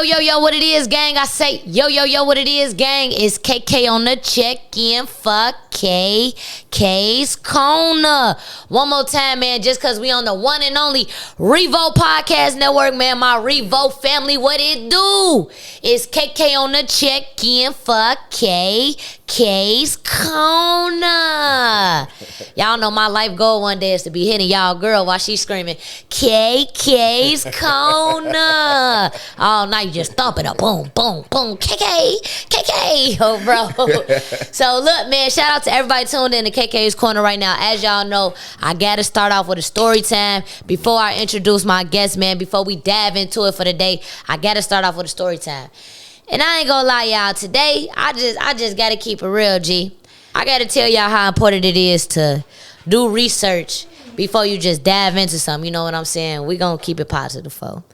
Yo, what it is, gang? I say, yo, what it is, gang? It's KK on the check-in. Fuck K's Corner. One more time, man, just because we on the one and only Revo Podcast Network, man. My Revo family, what it do? It's KK on the check-in. Fuck K's Corner. Y'all know my life goal one day is to be hitting y'all girl while she's screaming, KK's Corner. All night, just thump it up. Boom, boom, boom. KK. Oh, bro. So, look, man, shout out to everybody tuned in to KK's Corner right now. As y'all know, I got to start off with a story time. Before I introduce my guest, man, before we dive into it for the day, I got to start off with a story time. And I ain't gonna lie, y'all, today, I just got to keep it real, G. I got to tell y'all how important it is to do research before you just dive into something. You know what I'm saying? We gonna keep it positive, folks.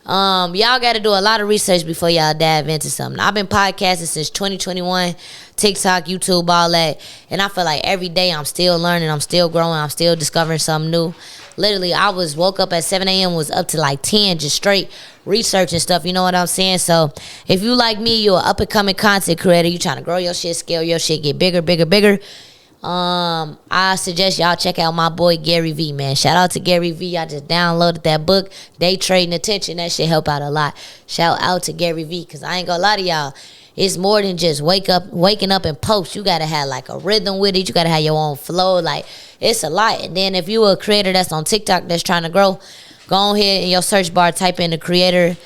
Y'all got to do a lot of research before y'all dive into something. I've been podcasting since 2021, TikTok, YouTube, all that, and I feel like every day I'm still learning, I'm still growing, I'm still discovering something new. Literally, I woke up at 7 a.m., was up to like 10, just straight researching stuff, you know what I'm saying? So if you like me, you're an up-and-coming content creator, you trying to grow your shit, scale your shit, get bigger, I suggest y'all check out my boy Gary V, man. Shout out to Gary V. I just downloaded that book, Day Trading Attention. That shit help out a lot. Shout out to Gary V, because I ain't gonna lie to y'all. It's more than just waking up and post. You gotta have like a rhythm with it. You gotta have your own flow. Like, it's a lot. And then if you a creator that's on TikTok that's trying to grow, go ahead in your search bar, type in the creator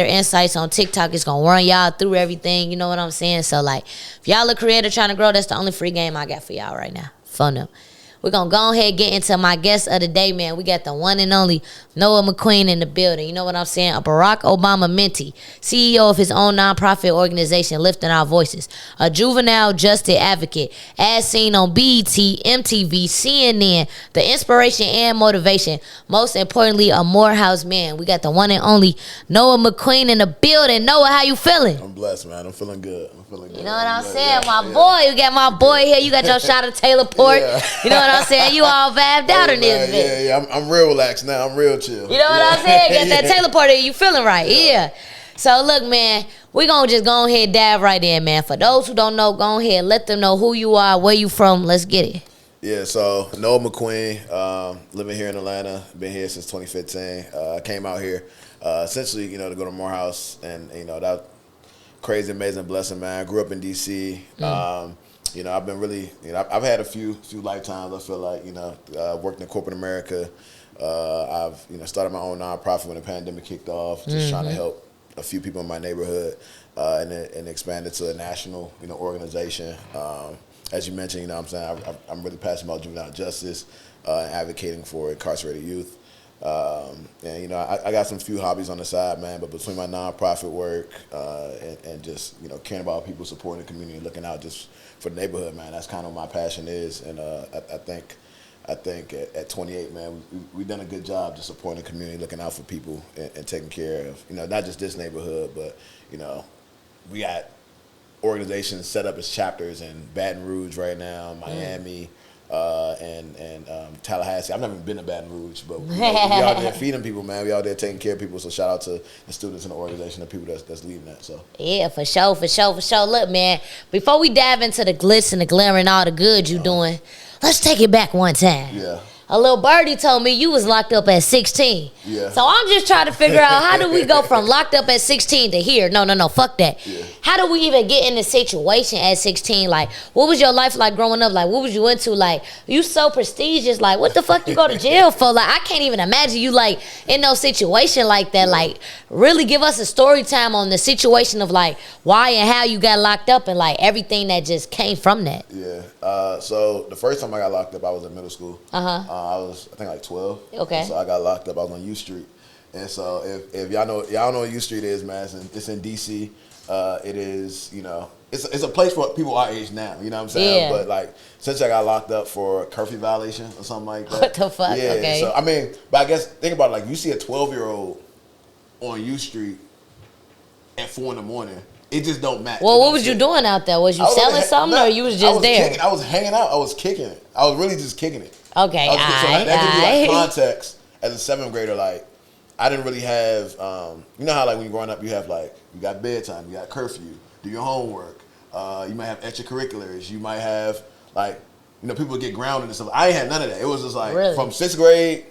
insights on TikTok. It's gonna run y'all through everything. You know what I'm saying? So like, if y'all a creator trying to grow, that's the only free game I got for y'all right now. Fun up. We're gonna go ahead and get into my guest of the day, man. We got the one and only Noah Mcqueen in the building. You know what I'm saying? A Barack Obama mentee, CEO of his own nonprofit organization, Lifting Our Voices, a juvenile justice advocate, as seen on BET, MTV, CNN, the inspiration and motivation. Most importantly, a Morehouse man. We got the one and only Noah Mcqueen in the building. Noah, how you feeling? I'm blessed, man. I'm feeling good. You know what I'm saying? My boy, you got my boy here. You got your shot of Taylor Port. Yeah. You know what I'm saying? You all vibed out in this bitch. Yeah. I'm real relaxed now. I'm real chill. You know what I'm saying? Got that Taylor Port here. You feeling right? Yeah. So look, man, we gonna just go ahead and dive right in, man. For those who don't know, go ahead, let them know who you are, where you from. Let's get it. Yeah, so Noah Mcqueen, living here in Atlanta, been here since 2015. Came out here essentially, to go to Morehouse, and that crazy, amazing blessing, man. I grew up in D.C. I've been really, I've had a few lifetimes. I feel like, worked in corporate America. I've, started my own nonprofit when the pandemic kicked off, just trying to help a few people in my neighborhood, and expanded to a national, organization. As you mentioned, I'm saying, I'm really passionate about juvenile justice, and advocating for incarcerated youth. And I got some few hobbies on the side, man, but between my nonprofit work and just caring about people, supporting the community, looking out just for the neighborhood, man, that's kind of what my passion is. And I think at 28, man, we've done a good job just supporting the community, looking out for people, and taking care of not just this neighborhood, but we got organizations set up as chapters in Baton Rouge right now, Miami. And Tallahassee. I've never been to Baton Rouge, but we out there feeding people, man. We out there taking care of people. So shout out to the students in the organization, the people that's leading that. So yeah, for sure. Look, man, before we dive into the glitz and the glamour and all the good you doing, let's take it back one time. Yeah. A little birdie told me you was locked up at 16. Yeah. So I'm just trying to figure out, how do we go from locked up at 16 to here? No, fuck that. Yeah. How do we even get in the situation at 16? Like, what was your life like growing up? Like, what was you into? Like, you so prestigious. Like, what the fuck you go to jail for? Like, I can't even imagine you, like, in no situation like that. Like, really give us a story time on the situation of, like, why and how you got locked up and, like, everything that just came from that. Yeah. So the first time I got locked up, I was in middle school. I was, I think, like 12. Okay. And so I got locked up. I was on U Street. And so if y'all know what U Street is, man, it's in D.C. It is, it's a place for people our age now, you know what I'm saying? Yeah. But, like, since I got locked up for a curfew violation or something like that. What the fuck? Yeah, okay. So, I mean, but I guess, think about it, like, you see a 12-year-old on U Street at 4 in the morning. It just don't match. Well, what was you doing out there? Was you selling something, or you was just there? I was hanging out. I was kicking it. I was really just kicking it. Okay, that gives you like context. As a 7th grader, like, I didn't really have, you know how like when you're growing up, you have like, you got bedtime, you got curfew, do your homework. You might have extracurriculars. You might have like, you know, people get grounded and stuff. I ain't had none of that. It was just like from 6th grade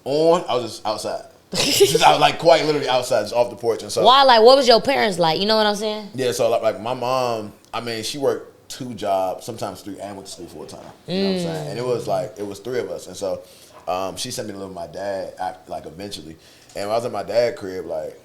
on, I was just outside. I was like quite literally outside, just off the porch. And so, why? Like, what was your parents like? You know what I'm saying? Yeah. So like my mom, I mean, she worked 2 jobs, sometimes 3, and went to school full time. You know what I'm saying? And it was 3 of us. And so, she sent me to live with my dad, like eventually. And when I was at my dad's crib, like,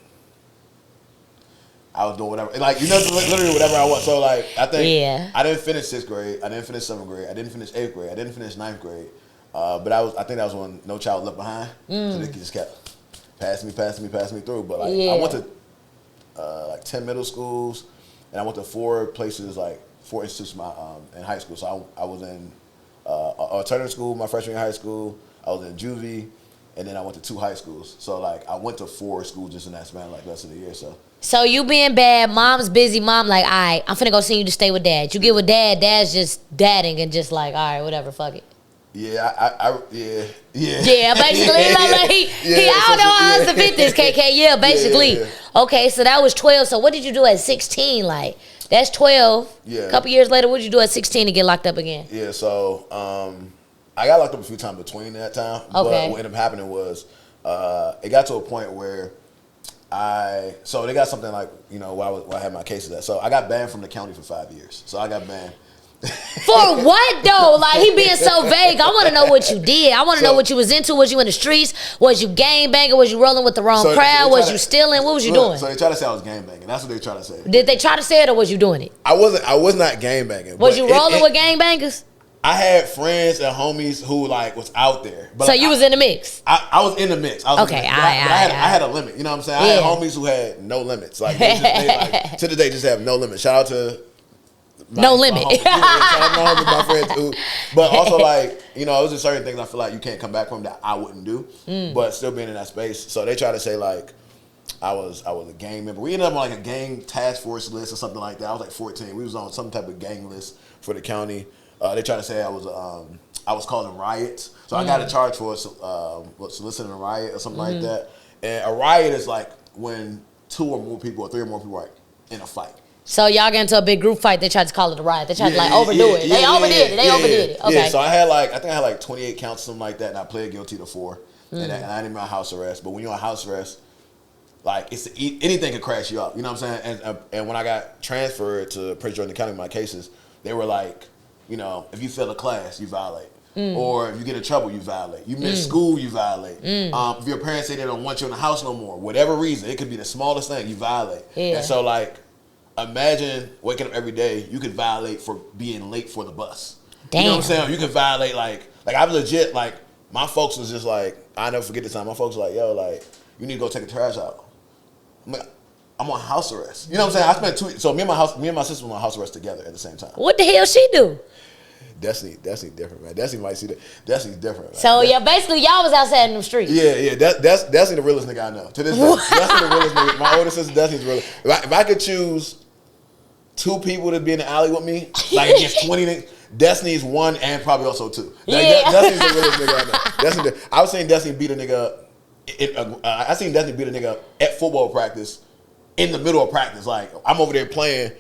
I was doing whatever, like, you know, literally whatever I want. So like, I think I didn't finish 6th grade, I didn't finish 7th grade, I didn't finish 8th grade, I didn't finish 9th grade. But I think that was when No Child Left Behind. So they just kept passing me through. But like, I went to like 10 middle schools, and I went to 4 places, like 4 institutions in high school. So I was in alternative school my freshman year of high school. I was in juvie, and then I went to 2 high schools. So like, I went to 4 schools just in that span, like, the rest of the year. So you being bad, mom's busy, mom like, all right, I'm finna go send you to stay with dad. You get with dad, dad's just dadding and just like, all right, whatever, fuck it. Yeah, Yeah, basically, I don't know how else to fit this, KK. Yeah, basically. Yeah. Okay, so that was 12. So what did you do at 16? Like, that's 12. Yeah. A couple years later, what did you do at 16 to get locked up again? Yeah, so I got locked up a few times between that time. Okay. But what ended up happening was it got to a point where so they got something like, you know, where I had my cases at. So I got banned from the county for 5 years. So I got banned. For what though? Like, he being so vague. I want to know what you did. I want to know what you was into. Was you in the streets? Was you gang banging? Was you rolling with the wrong crowd? Was you stealing? What was you doing? So they tried to say I was gang banging. That's what they tried to say. Did they try to say it, or was you doing it? I was not gang banging. Was you rolling with gang bangers? I had friends and homies who like was out there. But so like, you was in the mix? I was in the mix. I had a limit. You know what I'm saying? I had homies who had no limits. Like, they like to the day just have no limit. Shout out to No Limit. My friends too. But also, like, you know, it was just certain things I feel like you can't come back from that I wouldn't do. But still being in that space. So they try to say like I was a gang member. We ended up on like a gang task force list or something like that. I was like 14. We was on some type of gang list for the county. They tried to say I was causing riots. So I got a charge for soliciting a riot or something like that. And a riot is like when 2 or more people or 3 or more people are in a fight. So y'all get into a big group fight. They tried to call it a riot. They tried to like overdo it. They overdid it. Okay. Yeah, so I think I had like 28 counts, something like that, and I pled guilty to 4. And I didn't have house arrest. But when you're on house arrest, like, anything could crash you up. You know what I'm saying? And when I got transferred to Prince George's County with my cases, they were like, you know, if you fail a class, you violate. Or if you get in trouble, you violate. You miss school, you violate. If your parents say they don't want you in the house no more, whatever reason, it could be the smallest thing, you violate. Yeah. And so, like, imagine waking up every day, you could violate for being late for the bus. Damn. You know what I'm saying? You could violate, like I legit, like, my folks was just like, I'll never forget this time. My folks were like, yo, like, you need to go take the trash out. I'm on house arrest. You know what I'm saying? I spent 2 weeks. So me and my sister were on house arrest together at the same time. What the hell she do? Destiny different, man. Destiny might see that. Destiny's different, man. So yeah, basically y'all was outside in the streets. Yeah. Destiny the realest nigga I know. To this day, Destiny the realest nigga. My older sister Destiny's the realest. If I could choose 2 people to be in the alley with me, like against 20 niggas, Destiny's 1 and probably also 2. Like, Destiny's the realest nigga I know. I was seeing Destiny beat a nigga up. I seen Destiny beat a nigga up at football practice in the middle of practice. Like, I'm over there playing.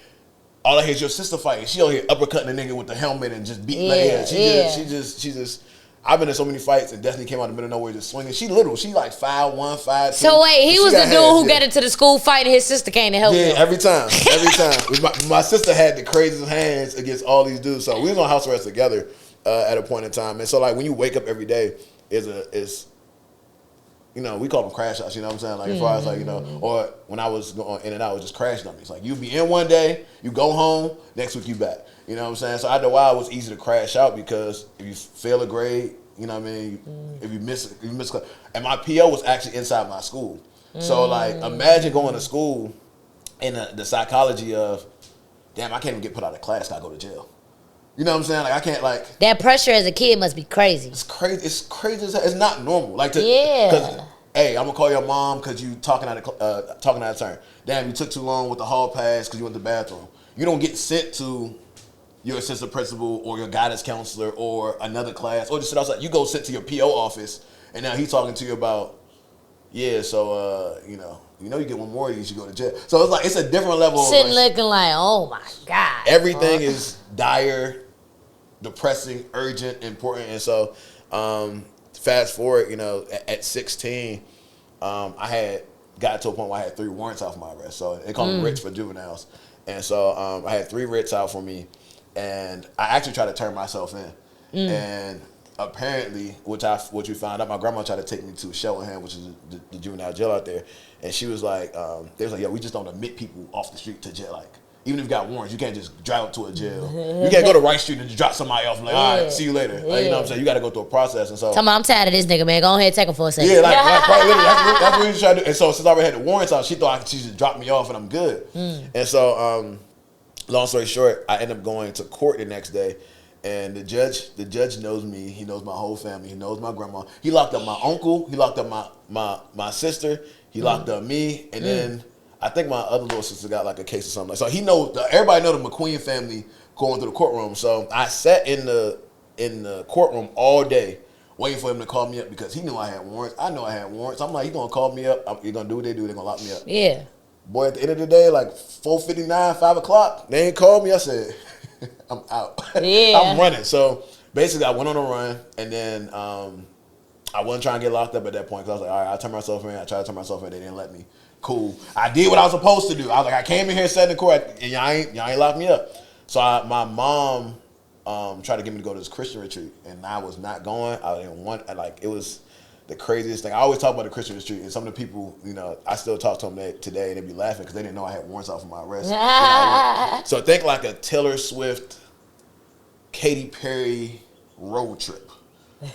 All I hear is your sister fighting. She over here uppercutting a nigga with the helmet and just beating her head. She just. I've been in so many fights and Destiny came out of the middle of nowhere just swinging. She like 5'1", 5'2". So wait, he was the dude who got into the school fight and his sister came to help him. Yeah, every time. My sister had the craziest hands against all these dudes. So we was on house arrest together at a point in time. And so, like, when you wake up every day, is you know, we call them crash outs, you know what I'm saying? Like, as far as, like, you know, or when I was going in and out, it was just crash dummies. Like, you be in one day, you go home, next week you back. You know what I'm saying? So after a while, it was easy to crash out because if you fail a grade, you know what I mean? If you miss and my PO was actually inside my school. So, like, imagine going to school and the psychology of, damn, I can't even get put out of class, I go to jail. You know what I'm saying? Like, I can't, like... That pressure as a kid must be crazy. It's crazy. It's crazy as hell. It's not normal. Like, because, hey, I'm going to call your mom because you talking out of turn. Damn, you took too long with the hall pass because you went to the bathroom. You don't get sent to your assistant principal or your guidance counselor or another class or just sit outside. You go sit to your PO office, and now he's talking to you about, yeah, so you get one more of these, you go to jail. So it's like it's a different level. Sitting looking like, oh my God. Everything is dire, depressing, urgent, important, and so fast forward, at 16, I had got to a point where I had 3 warrants out for my arrest. So they call them writs for juveniles, and so I had 3 writs out for me, and I actually tried to turn myself in, and apparently, which we found out, my grandma tried to take me to Sheltonham, which is the juvenile jail out there, and she was like, they was like, yo, we just don't admit people off the street to jail, like. Even if you got warrants, you can't just drive up to a jail. You can't go to Rice Street and just drop somebody off and like, all right, see you later. Like, you know what I'm saying? You got to go through a process. And so, I'm tired of this nigga, man. Go ahead, take him for a second. Yeah, quite literally, that's what we trying to do. And so since I already had the warrants out, she thought she just drop me off and I'm good. And so, long story short, I ended up going to court the next day. And the judge knows me. He knows my whole family. He knows my grandma. He locked up my uncle. He locked up my sister. He locked up me. And then I think my other little sister got like a case or something. So he knows, everybody know the McQueen family going through the courtroom. So I sat in the courtroom all day waiting for him to call me up because he knew I had warrants. I know I had warrants. I'm like, he's going to call me up. He's going to do what they do. They're going to lock me up. Yeah. Boy, at the end of the day, like 4:59, 5 o'clock, they ain't called me. I said, I'm out. Yeah. I'm running. So basically I went on a run, and then I wasn't trying to get locked up at that point because I was like, all right, I'll turn myself in. I tried to turn myself in. They didn't let me. Cool. I did what I was supposed to do. I was like, I came in here, sat in the court, and y'all ain't locked me up. So my mom tried to get me to go to this Christian retreat, and I was not going. I didn't want. It was the craziest thing. I always talk about the Christian retreat, and some of the people, I still talk to them today, and they be laughing because they didn't know I had warrants out for my arrest. So think like a Taylor Swift, Katy Perry road trip,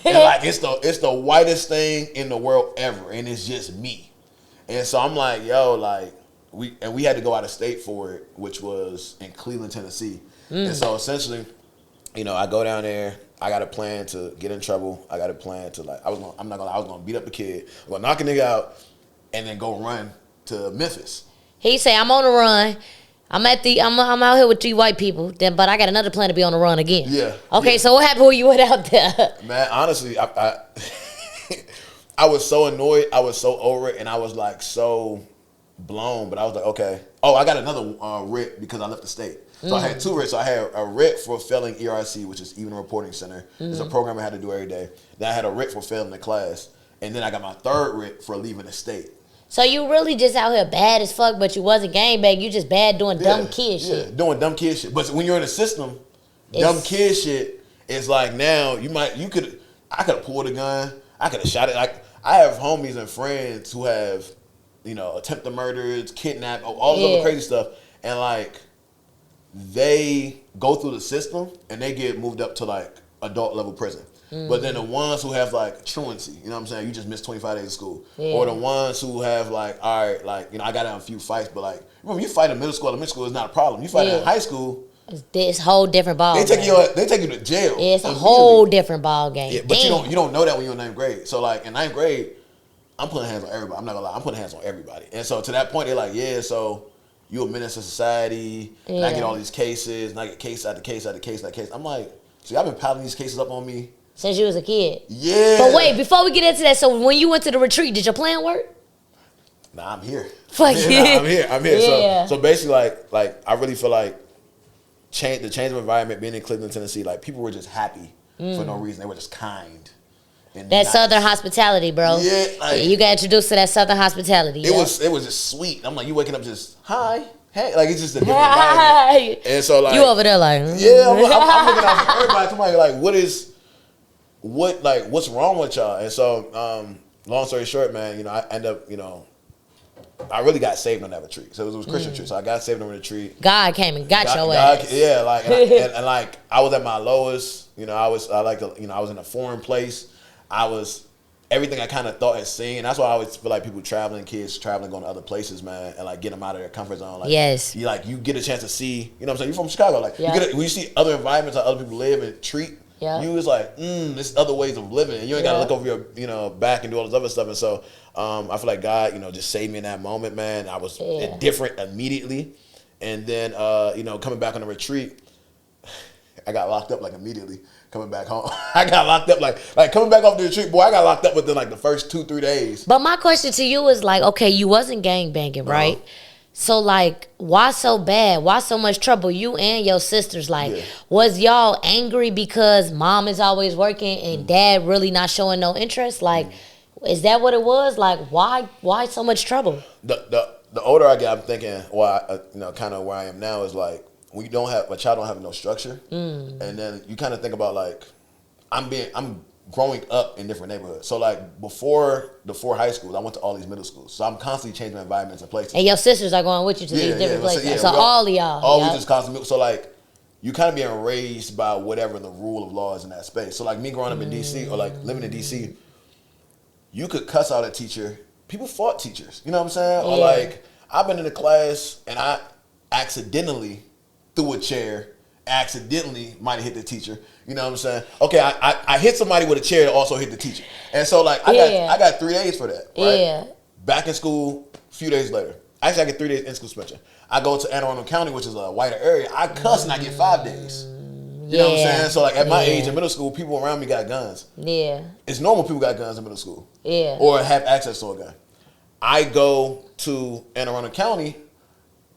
and like it's the whitest thing in the world ever, and it's just me. And so I'm like, yo, like we had to go out of state for it, which was in Cleveland, Tennessee. And so essentially, I go down there. I got a plan to get in trouble. I got a plan to I was gonna beat up a kid. I'm gonna knock a nigga out, and then go run to Memphis. He say, I'm on the run. I'm out here with 3 white people, but I got another plan to be on the run again. Yeah. Okay, yeah. so what happened when you went out there? Man, honestly, I was so annoyed. I was so over it, and I was like so blown. But I was like, okay. Oh, I got another writ because I left the state. So I had 2 writs. So I had a writ for failing ERC, which is Even Reporting Center. It's a program I had to do every day. Then I had a writ for failing the class. And then I got my 3rd writ for leaving the state. So you really just out here bad as fuck, but you wasn't gangbang. You just bad doing dumb kid shit. Yeah, doing dumb kid shit. But when you're in the system, dumb kid shit is like now I could have pulled a gun. I could have shot it. Like I have homies and friends who have, attempted murders, kidnapped, all this other crazy stuff. And like they go through the system and they get moved up to like adult level prison. But then the ones who have like truancy, you know what I'm saying? You just missed 25 days of school. Yeah. Or the ones who have like, all right, like, I got in a few fights, but like, remember, you fight in middle school, elementary school is not a problem. You fight in high school. It's a whole different ball game. They take you to jail. Yeah, it's a whole different ball game. Yeah, but you don't know that when you're in 9th grade. So like in 9th grade, I'm putting hands on everybody. I'm not gonna lie, I'm putting hands on everybody. And so to that point, they're like, yeah, so you a menace to society, and I get all these cases, and I get case after case after case after case. I'm like, so y'all been piling these cases up on me since you was a kid. Yeah. But wait, before we get into that, so when you went to the retreat, did your plan work? Nah, I'm here. Fuck yeah. I'm here. Yeah. So basically, like I really feel like the change of environment, being in Cleveland, Tennessee, like people were just happy for no reason. They were just kind. And that nice. Southern hospitality, bro. Yeah, like, you got introduced to that Southern hospitality. It was just sweet. I'm like, you waking up just hi. Hey, like it's just a different environment. And so like you over there like yeah, I'm looking out for everybody. Somebody like what's wrong with y'all? And so long story short, man, I end up I really got saved on that retreat. So it was a Christian retreat. So I got saved on the retreat. God came and got your ass. Yeah, like and like I was at my lowest. I was in a foreign place. I was everything I kind of thought and seen. That's why I always feel like people kids traveling, going to other places, man, and like get them out of their comfort zone. Like, yes. You get a chance to see, what I'm saying? You're from Chicago. Like, when you see other environments how other people live and treat, you was like, there's other ways of living. And you ain't got to look over your, back and do all this other stuff. And so I feel like God, just saved me in that moment, man. I was different immediately. And then, coming back on the retreat, I got locked up like immediately coming back home. I got locked up like coming back off the retreat, boy. I got locked up within like the first 2-3 days. But my question to you is like, okay, you wasn't gang banging, right? So like, why so bad? Why so much trouble? You and your sisters, like, was y'all angry because mom is always working and dad really not showing no interest? Like, is that what it was? Like, why so much trouble? The older I get, I'm thinking, kind of where I am now is like, when you don't have a child, don't have no structure, and then you kind of think about like, I'm growing up in different neighborhoods. So like before the 4 high schools, I went to all these middle schools. So I'm constantly changing environments and places. And your sisters are going with you to these different places. So all of y'all. Oh, we just constantly. So like, you kind of being raised by whatever the rule of law is in that space. So like me growing up in DC or like living in DC, you could cuss out a teacher. People fought teachers. You know what I'm saying? Or like, I've been in a class and I accidentally threw a chair, accidentally might have hit the teacher. You know what I'm saying? Okay, I hit somebody with a chair that also hit the teacher. And so like I got 3 days for that. Right? Yeah. Back in school, a few days later. Actually, I get 3 days in school suspension. I go to Anne Arundel County, which is a whiter area. I cuss and I get 5 days. You know what I'm saying? So like at my age in middle school, people around me got guns. Yeah. It's normal people got guns in middle school. Yeah. Or have access to a gun. I go to Anne Arundel County,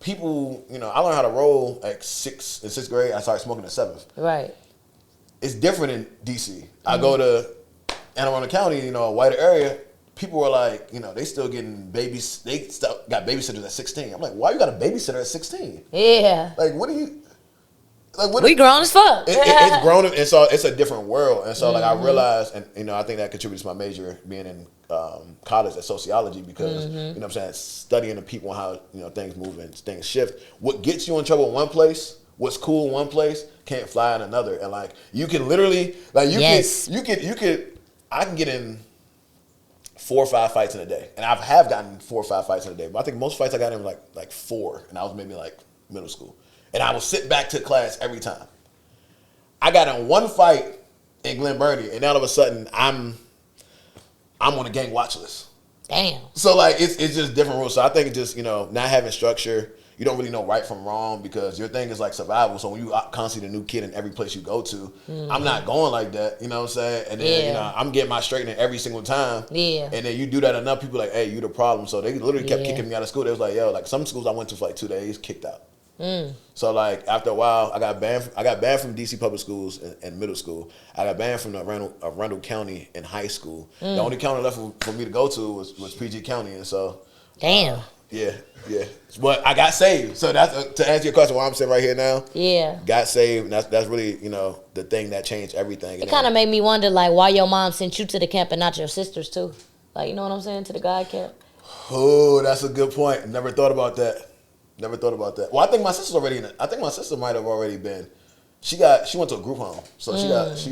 people, I learned how to roll at in 6th grade. I started smoking at 7th. Right. It's different in DC. I go to Anne Arundel County, a whiter area. People were like, they still getting babies. They still got babysitters at 16. I'm like, why you got a babysitter at 16? Yeah. Like, what do you? Like, we grown as fuck. It's grown, and so it's a different world. And so, like, I realized, and I think that contributes to my major being in college at sociology because you know what I'm saying, studying the people and how things move and things shift. What gets you in trouble in one place, what's cool in one place, can't fly in another. And like, you can literally, like, I can get in 4 or 5 fights in a day, and I have gotten 4 or 5 fights in a day. But I think most fights I got in were like 4, and I was maybe like middle school. And I would sit back to class every time. I got in 1 fight in Glen Burnie, and all of a sudden I'm on a gang watch list. Damn. So like it's just different rules. So I think it's just not having structure. You don't really know right from wrong because your thing is like survival. So when you constantly the new kid in every place you go to, I'm not going like that. You know what I'm saying? And then I'm getting my straightening every single time. Yeah. And then you do that enough, people are like, hey, you the problem. So they literally kept kicking me out of school. They was like, yo, like some schools I went to for like 2 days, kicked out. So like after a while, I got banned from DC public schools in middle school. I got banned from Arundel County in high school. The only county left for me to go to was PG County, and so damn. Yeah. But I got saved. So that's to answer your question. Why I'm sitting right here now. Yeah. Got saved. And that's really the thing that changed everything. It kind of made me wonder like why your mom sent you to the camp and not your sisters too. Like you know what I'm saying, to the God camp. Oh, that's a good point. Never thought about that. Well, I think my sister's already in it. I think my sister might have already been. She went to a group home. So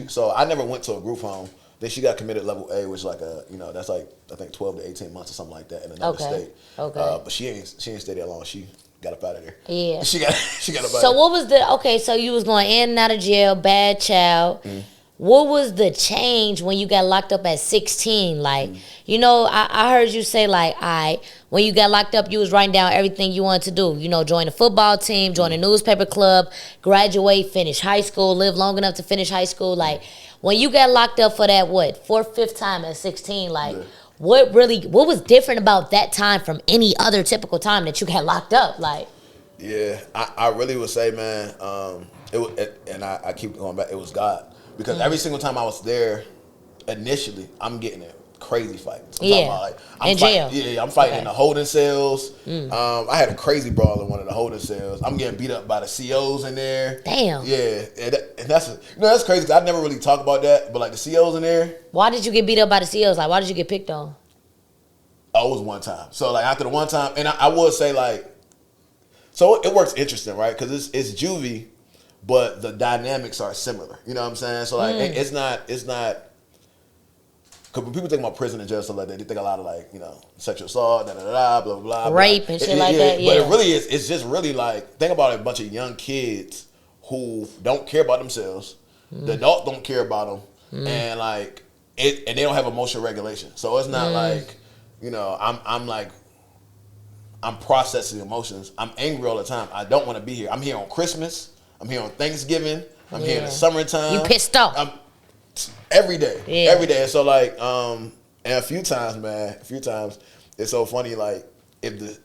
so I never went to a group home. Then she got committed level A, which is like that's like I think 12 to 18 months or something like that in another state. Okay. But she ain't stay there long. She got up out of there. Yeah. She got up out of there. So what was so you was going in and out of jail, bad child. What was the change when you got locked up at 16? Like, I heard you say like, when you got locked up, you was writing down everything you wanted to do. Join a football team, join a newspaper club, graduate, finish high school, live long enough to finish high school. Like, when you got locked up for that, 4th, 5th time at 16, like, what was different about that time from any other typical time that you got locked up? Like, yeah, I really would say, man, I keep going back, it was God. Because every single time I was there, initially, I'm getting in crazy fights. I'm jail. Yeah, I'm fighting in the holding cells. I had a crazy brawl in one of the holding cells. I'm getting beat up by the COs in there. Damn. Yeah, and that's that's crazy because I never really talk about that. But like the COs in there. Why did you get beat up by the COs? Like, why did you get picked on? Oh, it was one time. So like after the one time, and I would say like, so it works interesting, right? Because it's juvie. But the dynamics are similar. You know what I'm saying? So like it's not because when people think about prison and jail stuff like that, they think a lot of like, sexual assault, blah blah blah. Rape and shit like that. Yeah. But it really is, it's just really like, think about a bunch of young kids who don't care about themselves. The adults don't care about them. And like and they don't have emotional regulation. So it's not like, I'm processing emotions. I'm angry all the time. I don't want to be here. I'm here on Christmas. I'm here on Thanksgiving. I'm here in the summertime. You pissed off. Every day. Yeah. Every day. And so like, and a few times, it's so funny, like, if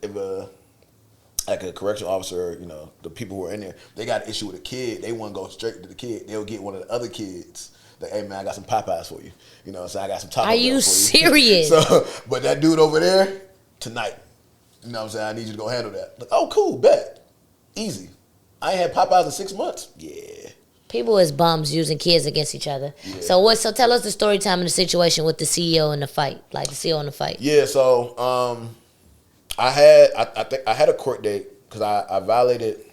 like a correctional officer, you know, the people who are in there, they got an issue with a kid, they want to go straight to the kid. They'll get one of the other kids. Like, hey man, I got some Popeyes for you. You know what I'm saying? I got some Taco Bell for you. Are you serious? So, but that dude over there, tonight, you know what I'm saying? I need you to go handle that. Like, oh, cool, bet. Easy. I ain't had Popeyes in 6 months. Yeah. People is bums using kids against each other. Yeah. So tell us the story time and the situation with the CEO in the fight, like the CEO in the fight. Yeah, so I had a court date because I violated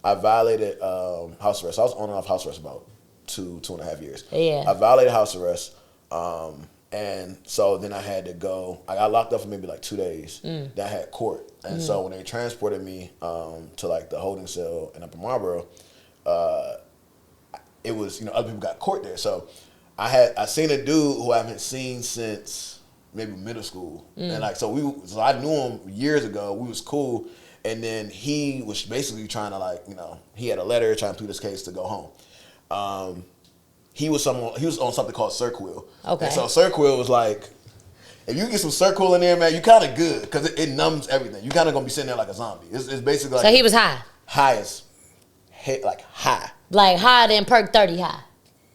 house arrest. I was on and off house arrest about 2.5 years. Yeah. I violated house arrest. And so then I had to go. I got locked up for maybe like 2 days. Then I had court. And so when they transported me to like the holding cell in Upper Marlboro, it was, you know, other people got court there. So I seen a dude who I haven't seen since maybe middle school. And like so I knew him years ago. We was cool. And then he was basically trying to, like, you know, he had a letter trying to plead his case to go home. He was on something called Cirquil. Okay. And so Cirquil was like, if you get some Cirquil in there, man, you kind of good because it numbs everything. You kind of gonna be sitting there like a zombie. It's basically like, so he was high. High as like high. Like higher than Perk 30 high.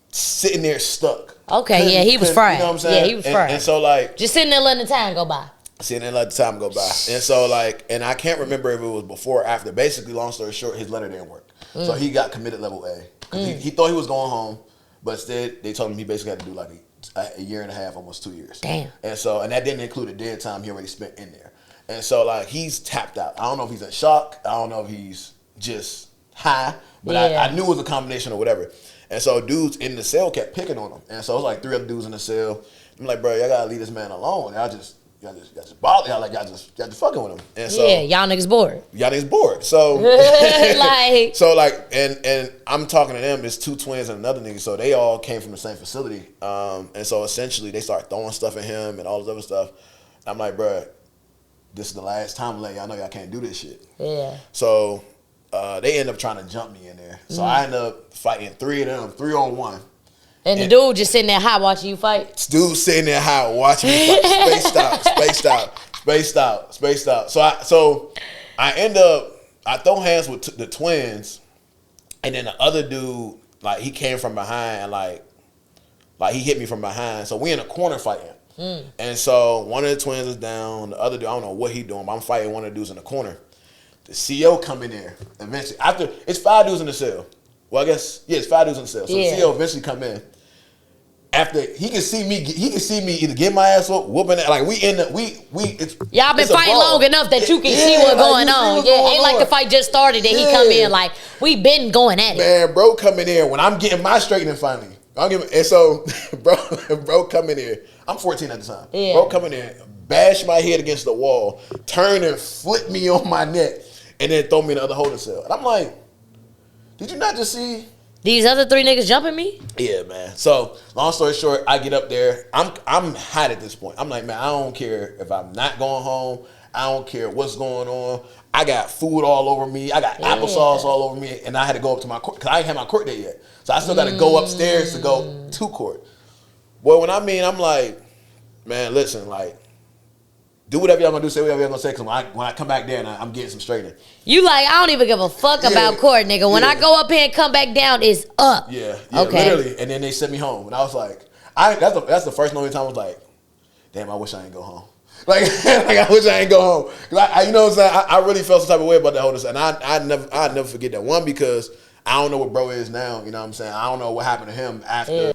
Sitting there stuck. Okay, yeah, he was fried. You know what I'm saying? Yeah, he was fried. And so like, just sitting there letting the time go by. Sitting there letting the time go by. And so like, and I can't remember if it was before or after. Basically, long story short, his letter didn't work. So he got committed level A. 'Cause he thought he was going home, but instead they told him he basically had to do like a year and a half, almost 2 years. Damn. And that didn't include the dead time he already spent in there. And so like, he's tapped out. I don't know if he's in shock. I don't know if he's just high, but I knew it was a combination or whatever. And so dudes in the cell kept picking on him. And so it was like 3 other dudes in the cell. I'm like, bro, y'all gotta leave this man alone. Y'all just bother y'all, like y'all just fucking with him. And so y'all niggas bored. So like and I'm talking to them, it's 2 twins and another nigga, so they all came from the same facility. And so essentially they start throwing stuff at him and all this other stuff. I'm like, bro, this is the last time I'm letting y'all know y'all can't do this shit. Yeah. So they end up trying to jump me in there. So I end up fighting 3 of them, 3-on-1. And the dude just sitting there high watching you fight? Dude sitting there high watching me fight. Spaced out. So I end up, I throw hands with the twins, and then the other dude, like, he came from behind and like he hit me from behind. So we in a corner fighting. And so one of the twins is down, the other dude, I don't know what he doing, but I'm fighting one of the dudes in the corner. The CEO come in there eventually. After, it's 5 dudes in the cell. Well, I guess, yeah, it's 5 dudes in the cell. So the CEO eventually come in. After he can see me either get my ass up, whooping it. Like y'all been fighting long enough that you can see what's going on. Ain't like the fight just started and he come in like we been going at it. Man, bro, coming in when I'm getting my straightening finally. And so, bro, come in here. I'm 14 at the time. Yeah. Bro, come in here, bash my head against the wall, turn and flip me on my neck, and then throw me in the other holding cell. And I'm like, did you not just see these other 3 niggas jumping me? Yeah, man. So long story short, I get up there. I'm hot at this point. I'm like, man, I don't care if I'm not going home. I don't care what's going on. I got food all over me. I got applesauce all over me, and I had to go up to my court because I ain't had my court date yet. So I still got to go upstairs to go to court. Boy, I'm like, man, listen, like, do whatever y'all gonna do, say whatever y'all gonna say, because when I come back there and I'm getting some straightening. You like, I don't even give a fuck about court, nigga. When I go up here and come back down, it's up. Yeah, okay. Literally. And then they sent me home. And I was like, that's the first and only time I was like, damn, I wish I ain't go home. Like I wish I ain't go home. Cause you know what I'm saying? I really felt some type of way about that whole thing. And I never forget that. One, because I don't know what bro is now, you know what I'm saying? I don't know what happened to him after. Yeah.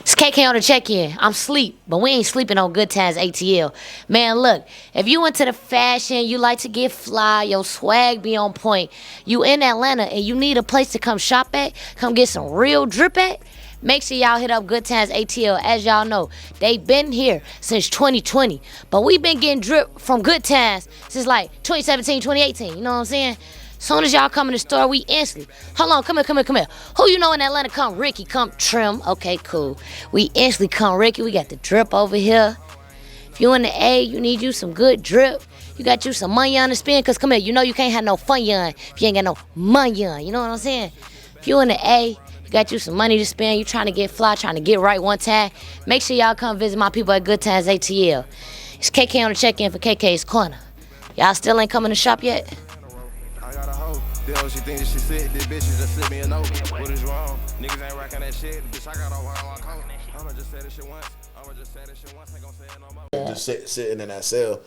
It's KK on the check-in. I'm sleep, but we ain't sleeping on Good Times ATL. Man, look, if you into the fashion, you like to get fly, your swag be on point, you in Atlanta and you need a place to come shop at, come get some real drip at, make sure y'all hit up Good Times ATL. As y'all know, they been here since 2020, but we been getting drip from Good Times since like 2017, 2018, you know what I'm saying? Soon as y'all come in the store, we instantly, hold on, come here. Who you know in Atlanta? Come Ricky, come Trim. Okay, cool. We instantly come Ricky. We got the drip over here. If you in the A, you need you some good drip. You got you some money on to spend, because come here, you know you can't have no fun on if you ain't got no money on. You know what I'm saying? If you in the A, you got you some money to spend, you trying to get fly, trying to get right one time, make sure y'all come visit my people at Good Times ATL. It's KK on the check-in for KK's Corner. Y'all still ain't coming to shop yet? I got a hoe. This she thinks she sick. This bitch just slip me a note. What is wrong? Niggas ain't rocking that shit. Bitch, I got a one coat. I'ma just say this shit once. Ain't gonna say it no more. Just sitting in that cell.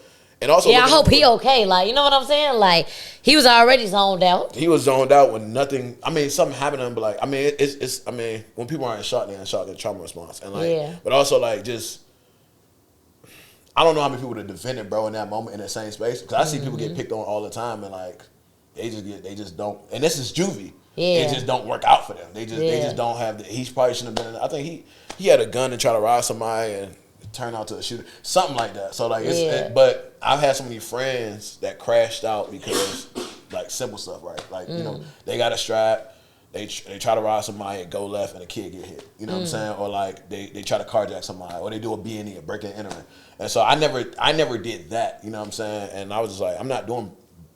And also, Yeah, I hope he okay. Like, you know what I'm saying? Like, he was already zoned out. He was zoned out when nothing. I mean, something happened to him, but like, I mean, it's. I mean, when people aren't in shock, they're in shock. They're trauma response, and like, yeah. But also like just. I don't know how many people would have defended bro in that moment in the same space, because I see people get picked on all the time, and like they just don't. And this is juvie. Yeah. It just don't work out for them. They just don't have the. He probably shouldn't have been. I think he had a gun and try to rob somebody and turn out to a shooter, something like that. So like, but I've had so many friends that crashed out because like simple stuff, right? Like you know, they got a strap, they try to rob somebody and go left and a kid get hit. You know what I'm saying? Or like they try to carjack somebody, or they do a B&E, a break and entering. And so I never did that. You know what I'm saying? And I was just like, I'm not doing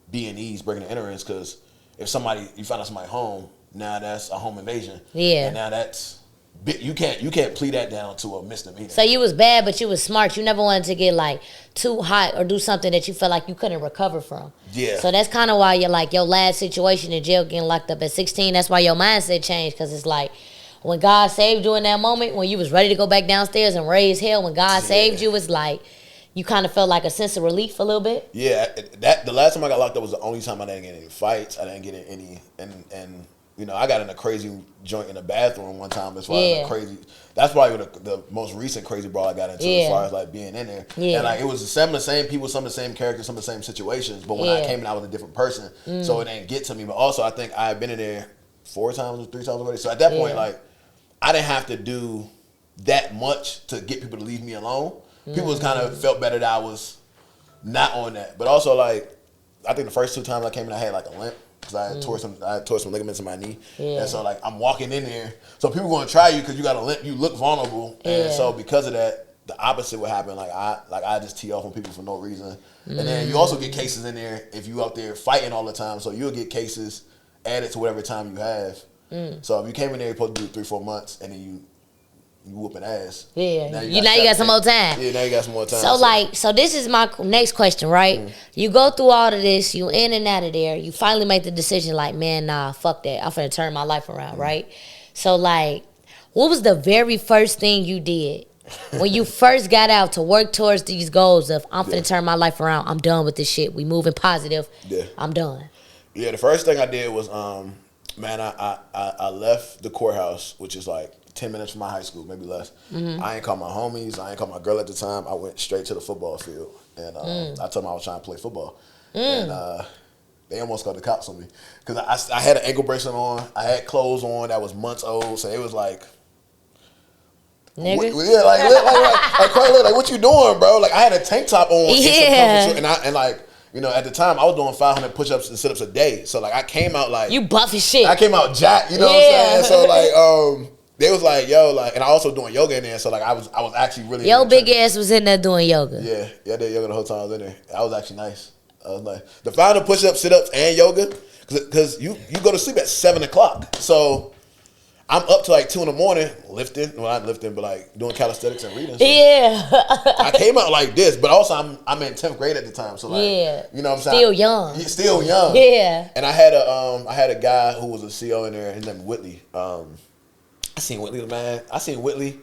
B&Es, breaking and enterings, because if you find out somebody home, now that's a home invasion. Yeah. And now that's. You can't plead that down to a misdemeanor. So you was bad, but you was smart. You never wanted to get like too hot or do something that you felt like you couldn't recover from. Yeah. So that's kind of why you're like your last situation in jail, getting locked up at 16. That's why your mindset changed, because it's like when God saved you in that moment, when you was ready to go back downstairs and raise hell, when God saved you, it's like you kind of felt like a sense of relief a little bit. Yeah. The last time I got locked up was the only time I didn't get any fights. I didn't get in any and. You know, I got in a crazy joint in the bathroom one time as far as crazy. That's probably the most recent crazy brawl I got into as far as like being in there. Yeah. And like it was some of the same people, some of the same characters, some of the same situations. But when I came in, I was a different person. So it didn't get to me. But also, I think I had been in there 4 times or 3 times already. So at that point, like I didn't have to do that much to get people to leave me alone. People was kind of felt better that I was not on that. But also, like I think the first 2 times I came in, I had like a limp. Because I had tore some ligaments in my knee. Yeah. And so, like, I'm walking in there. So people going to try you because you got a limp. You look vulnerable. And so because of that, the opposite would happen. Like, I just tee off on people for no reason. And then you also get cases in there if you out there fighting all the time. So you'll get cases added to whatever time you have. So if you came in there, you're supposed to do 3-4 months, and then you whooping ass. Yeah. Now you got some more time. Yeah, now you got some more time. So this is my next question, right? You go through all of this, you in and out of there, you finally make the decision like, man, nah, fuck that. I'm finna turn my life around, right? So like, what was the very first thing you did when you first got out to work towards these goals of I'm finna turn my life around, I'm done with this shit, we moving positive, I'm done? Yeah, the first thing I did was, man, I left the courthouse, which is like 10 minutes from my high school, maybe less. I ain't called my homies. I ain't called my girl at the time. I went straight to the football field. And I told them I was trying to play football. And they almost called the cops on me. Because I had an ankle bracelet on. I had clothes on that was months old. So it was like, nigga? like what you doing, bro? Like, I had a tank top on. Yeah. And like, you know, at the time, I was doing 500 push-ups and sit-ups a day. So, like, I came out like... You buff as shit. I came out jacked, you know what I'm saying? So, like, they was like, yo, like, and I also doing yoga in there, so like I was actually really. Your big ass was in there doing yoga. Yeah, I did yoga the whole time I was in there. I was actually nice. I was like the 500 push-ups, sit-ups, and yoga, because you go to sleep at 7 o'clock. So I'm up to like 2 in the morning lifting. Well, not lifting, but like doing calisthenics and reading. So yeah. I came out like this, but also I'm in 10th grade at the time, so like you know what I'm saying. Still young. Still young. Yeah. And I had a guy who was a CEO in there. His name was Whitley. I seen Whitley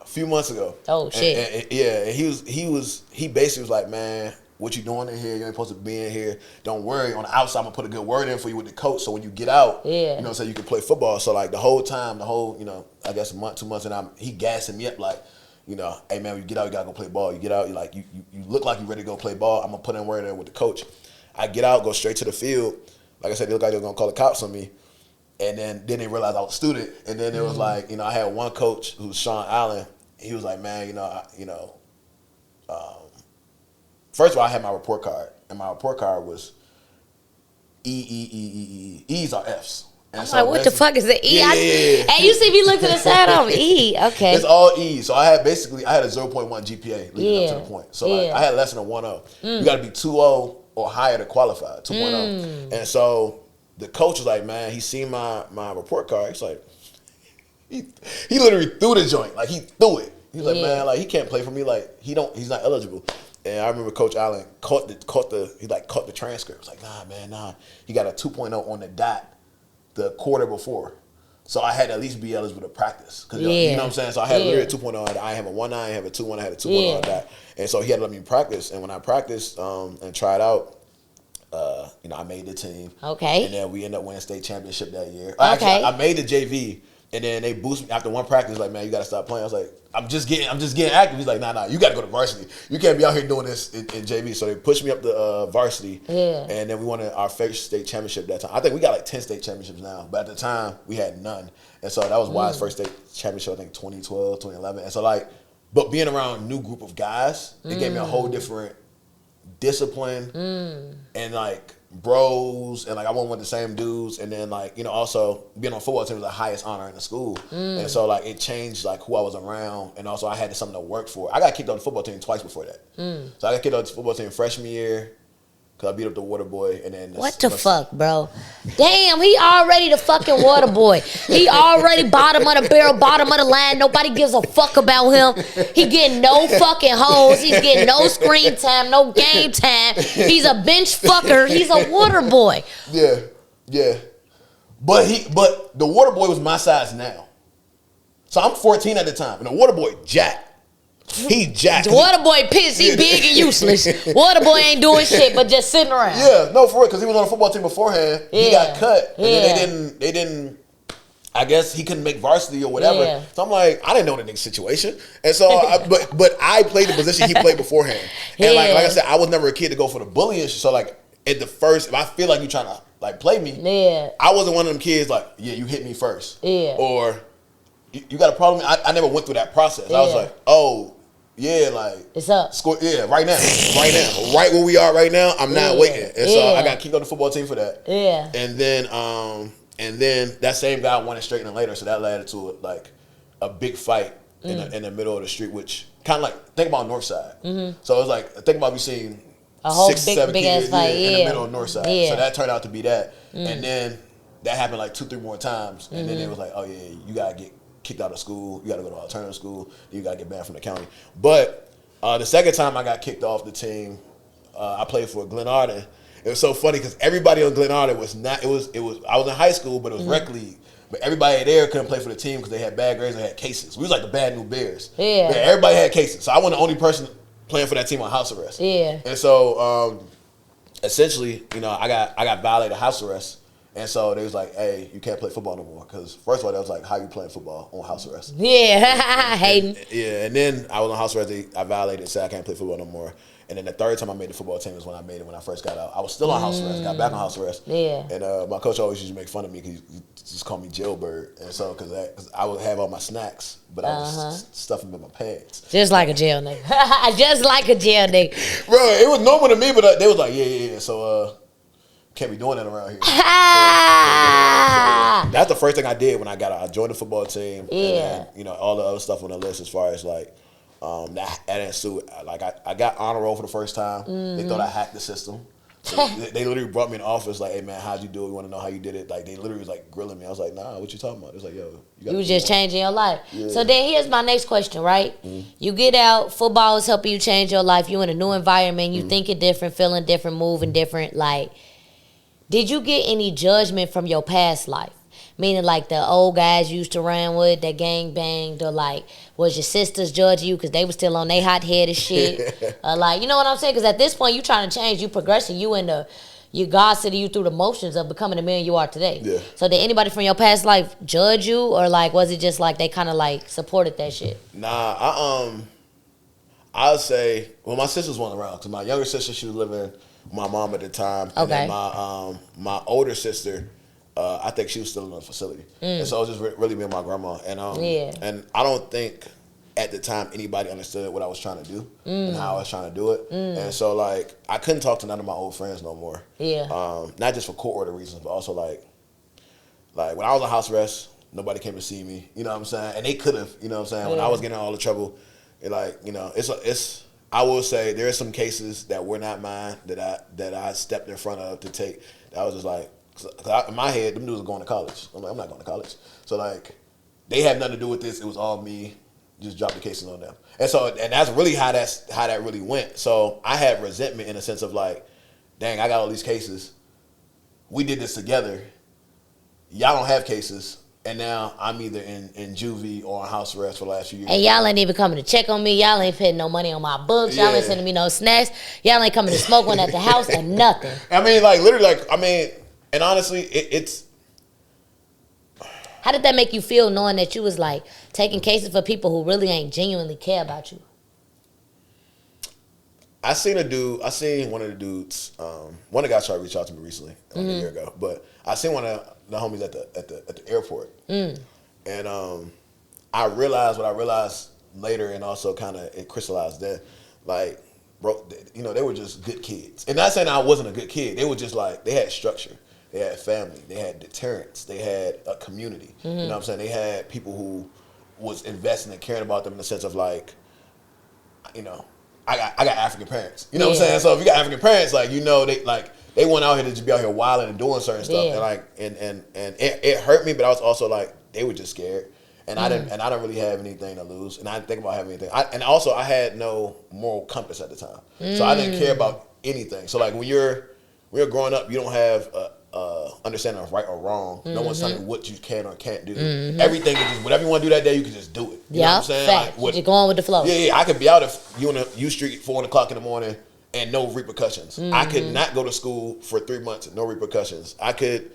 a few months ago. Oh shit! And he basically was like, man, what you doing in here? You ain't supposed to be in here. Don't worry. On the outside, I'm gonna put a good word in for you with the coach. So when you get out, you know, so you can play football. So like the whole, you know, I guess a month, 2 months, and he gassing me up like, you know, hey man, when you get out, you gotta go play ball. You get out, you look like you ready to go play ball. I'm gonna put in word in with the coach. I get out, go straight to the field. Like I said, they look like they were gonna call the cops on me. And then they realized I was a student. And then it was like, you know, I had one coach who was Sean Allen. He was like, man, first of all, I had my report card. And my report card was E. E's are F's. And I'm so like, what the fuck is the E? And you see me look to the side of E. Okay. It's all E. So I had a 0.1 GPA leading up to the point. So like, I had less than a 1.0. You got to be 2.0 or higher to qualify, 2.0. And so the coach was like, man, he seen my report card. He's like, he literally threw the joint. Like, he threw it. He's like, man, like, he can't play for me. Like, he's not eligible. And I remember Coach Allen caught the transcript. He was like, nah. He got a 2.0 on the dot the quarter before. So I had to at least be eligible to practice. Cause you know what I'm saying? So I had literally a 2.0. I have a 1.9, I have a 2.1, I had a 2.0 on that. And so he had to let me practice. And when I practiced and tried out, I made the team. Okay. And then we ended up winning state championship that year. Okay. Actually, I made the JV. And then they boosted me after one practice, like, man, you got to stop playing. I was like, I'm just getting active. He's like, nah, you got to go to varsity. You can't be out here doing this in JV. So they pushed me up to varsity. Yeah. And then we won our first state championship that time. I think we got like 10 state championships now. But at the time, we had none. And so that was Wyatt's first state championship, I think 2012, 2011. And so like, but being around a new group of guys, it gave me a whole different discipline and like bros, and like I wasn't with the same dudes, and then like also being on football team was the highest honor in the school, and so like it changed like who I was around, and also I had something to work for. I got kicked off the football team twice before that, so I got kicked off the football team freshman year because I beat up the water boy, and then what the fuck, bro? Damn, he already the fucking water boy. He already bottom of the barrel, bottom of the line. Nobody gives a fuck about him. He getting no fucking hoes. He's getting no screen time, no game time. He's a bench fucker. He's a water boy. Yeah. But the water boy was my size now. So I'm 14 at the time, and the water boy jacked. He jacked. Water boy pissed. He big and useless. Water boy ain't doing shit but just sitting around. Yeah, no, for real, because he was on the football team beforehand. He got cut, and then they didn't. I guess he couldn't make varsity or whatever. Yeah. So I'm like, I didn't know the nigga situation, and so but I played the position he played beforehand, and like I said, I was never a kid to go for the bullying. So like at the first, if I feel like you trying to like play me, I wasn't one of them kids like, you hit me first, or you got a problem. I never went through that process. I was like, oh. Yeah, like it's up. Right now, right where we are right now. I'm not waiting, and so I got kicked on the football team for that. Yeah, and then that same guy won it straight and later, so that led to like a big fight in the middle of the street, which kind of like think about Northside. So it was like think about you seeing a whole 6-7 big kids ass fight in the middle of Northside. So that turned out to be that, and then that happened like 2-3 more times, and then it was like, oh yeah, you gotta get kicked out of school, you got to go to alternative school, you got to get banned from the county. But the second time I got kicked off the team, I played for Glen Arden. It was so funny because everybody on Glen Arden was not. It was. I was in high school, but it was rec league. But everybody there couldn't play for the team because they had bad grades. They had cases. We was like the bad new Bears. Yeah. Everybody had cases, so I wasn't the only person playing for that team on house arrest. Yeah. And so essentially, I got violated house arrest. And so they was like, hey, you can't play football no more. Because first of all, they was like, how you playing football on house arrest? Yeah, hating. And then I was on house arrest. I violated, said I can't play football no more. And then the third time I made the football team was when I made it when I first got out. I was still on house arrest, got back on house arrest. Yeah. And my coach always used to make fun of me because he just called me jailbird. And so, because I would have all my snacks, but I was stuffing them in my pants. Just like a jail nigga. Just like a jail nigga. Bro, it was normal to me, but they was like, yeah. So, can't be doing that around here. So that's the first thing I did when I got out. I joined the football team. Yeah. And all the other stuff on the list as far as like that ensued. Like I got honor roll for the first time. They thought I hacked the system. So they literally brought me in the office like, hey man, how'd you do it? We want to know how you did it. Like they literally was like grilling me. I was like, nah, what you talking about? It was like, yo, you was just changing your life. Yeah. So then here's my next question, right? You get out, football is helping you change your life. You in a new environment, you thinking different, feeling different, moving different, like. Did you get any judgment from your past life? Meaning like the old guys you used to run with, that gang banged, or like was your sisters judging you because they were still on their hot-headed shit? Like, you know what I'm saying? Because at this point, you trying to change, you progressing, you God sending you through the motions of becoming the man you are today. Yeah. So did anybody from your past life judge you, or like was it just like they kind of like supported that shit? Nah, I would say, well, my sisters weren't around because my younger sister, she was living with my mom at the time. Okay. And then my older sister, I think she was still in the facility. And so it was just really me and my grandma. And and I don't think at the time anybody understood what I was trying to do and how I was trying to do it. And so like I couldn't talk to none of my old friends no more. Yeah. Not just for court order reasons, but also like Like when I was on house arrest, nobody came to see me. You know what I'm saying? And they could have. You know what I'm saying? When I was getting in all the trouble, it's. I will say there are some cases that were not mine that I stepped in front of to take. That was just like, in my head, them dudes were going to college. I'm like, I'm not going to college. So like, they had nothing to do with this. It was all me. Just drop the cases on them. And that's really how that really went. So I had resentment in a sense of like, dang, I got all these cases. We did this together. Y'all don't have cases. And now I'm either in juvie or on house arrest for the last few years. And y'all ain't even coming to check on me. Y'all ain't putting no money on my books. Y'all ain't sending me no snacks. Y'all ain't coming to smoke one at the house or nothing. I mean, like, literally, like, I mean, and honestly, it's... How did that make you feel knowing that you was, like, taking cases for people who really ain't genuinely care about you? I seen one of the dudes, one of the guys tried to reach out to me recently, like a year ago, but I seen one of the homies at the airport. And I realized what I realized later, and also kind of it crystallized that, like, bro, you know, they were just good kids. And not saying I wasn't a good kid. They were just like, they had structure. They had family. They had deterrence. They had a community. You know what I'm saying? They had people who was investing and caring about them in the sense of like, you know, I got African parents. You know what I'm saying? So if you got African parents, like, you know, they went out here to just be out here wilding and doing certain stuff. And like, and it hurt me, but I was also like, they were just scared. And I didn't really have anything to lose. And I didn't think about having anything. And also I had no moral compass at the time. So I didn't care about anything. So like when you're growing up, you don't have understanding of right or wrong. No one's telling you what you can or can't do. Everything is just whatever you want to do that day, you can just do it. You know what I'm saying? Fact. Like, you're going with the flow. Yeah. I could be out if you on a U Street 4 o'clock in the morning and no repercussions. I could not go to school for 3 months and no repercussions. I could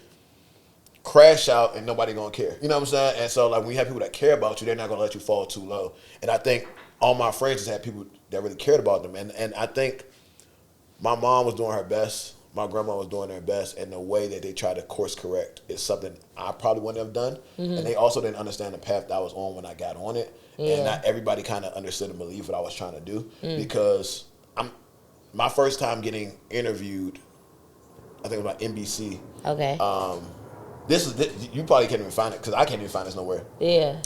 crash out and nobody gonna care. You know what I'm saying? And so like when you have people that care about you, they're not gonna let you fall too low. And I think all my friends just had people that really cared about them. And I think my mom was doing her best. My grandma was doing their best, and the way that they tried to course correct is something I probably wouldn't have done. And they also didn't understand the path that I was on when I got on it. And not everybody kind of understood and believed what I was trying to do. Because my first time getting interviewed, I think it was about NBC. Okay. You probably can't even find it because I can't even find this nowhere. Yeah.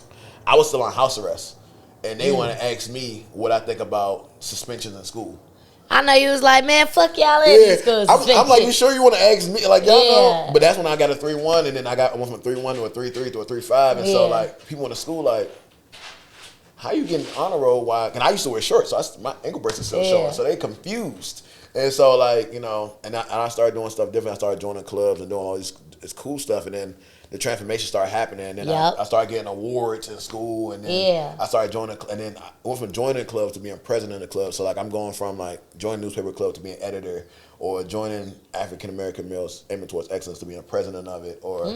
I was still on house arrest, and they want to ask me what I think about suspensions in school. I know you was like, man, fuck y'all in these schools. I'm like, you sure you want to ask me? Like, y'all know? But that's when I got a 3-1, and then I went from a 3-1 to a 3-3 to a 3-5. And so, like, people in the school, like, how you getting honor roll? Why? And I used to wear shorts, so my ankle bracelet's still showing. So they confused. And so, like, you know, and I started doing stuff different. I started joining clubs and doing all this cool stuff. And then the transformation started happening. And then I started getting awards in school. And then I started joining, and then I went from joining clubs to being president of the club. So, like, I'm going from, like, joining newspaper club to being editor, or joining African American Males Aiming Towards Excellence to being president of it. Or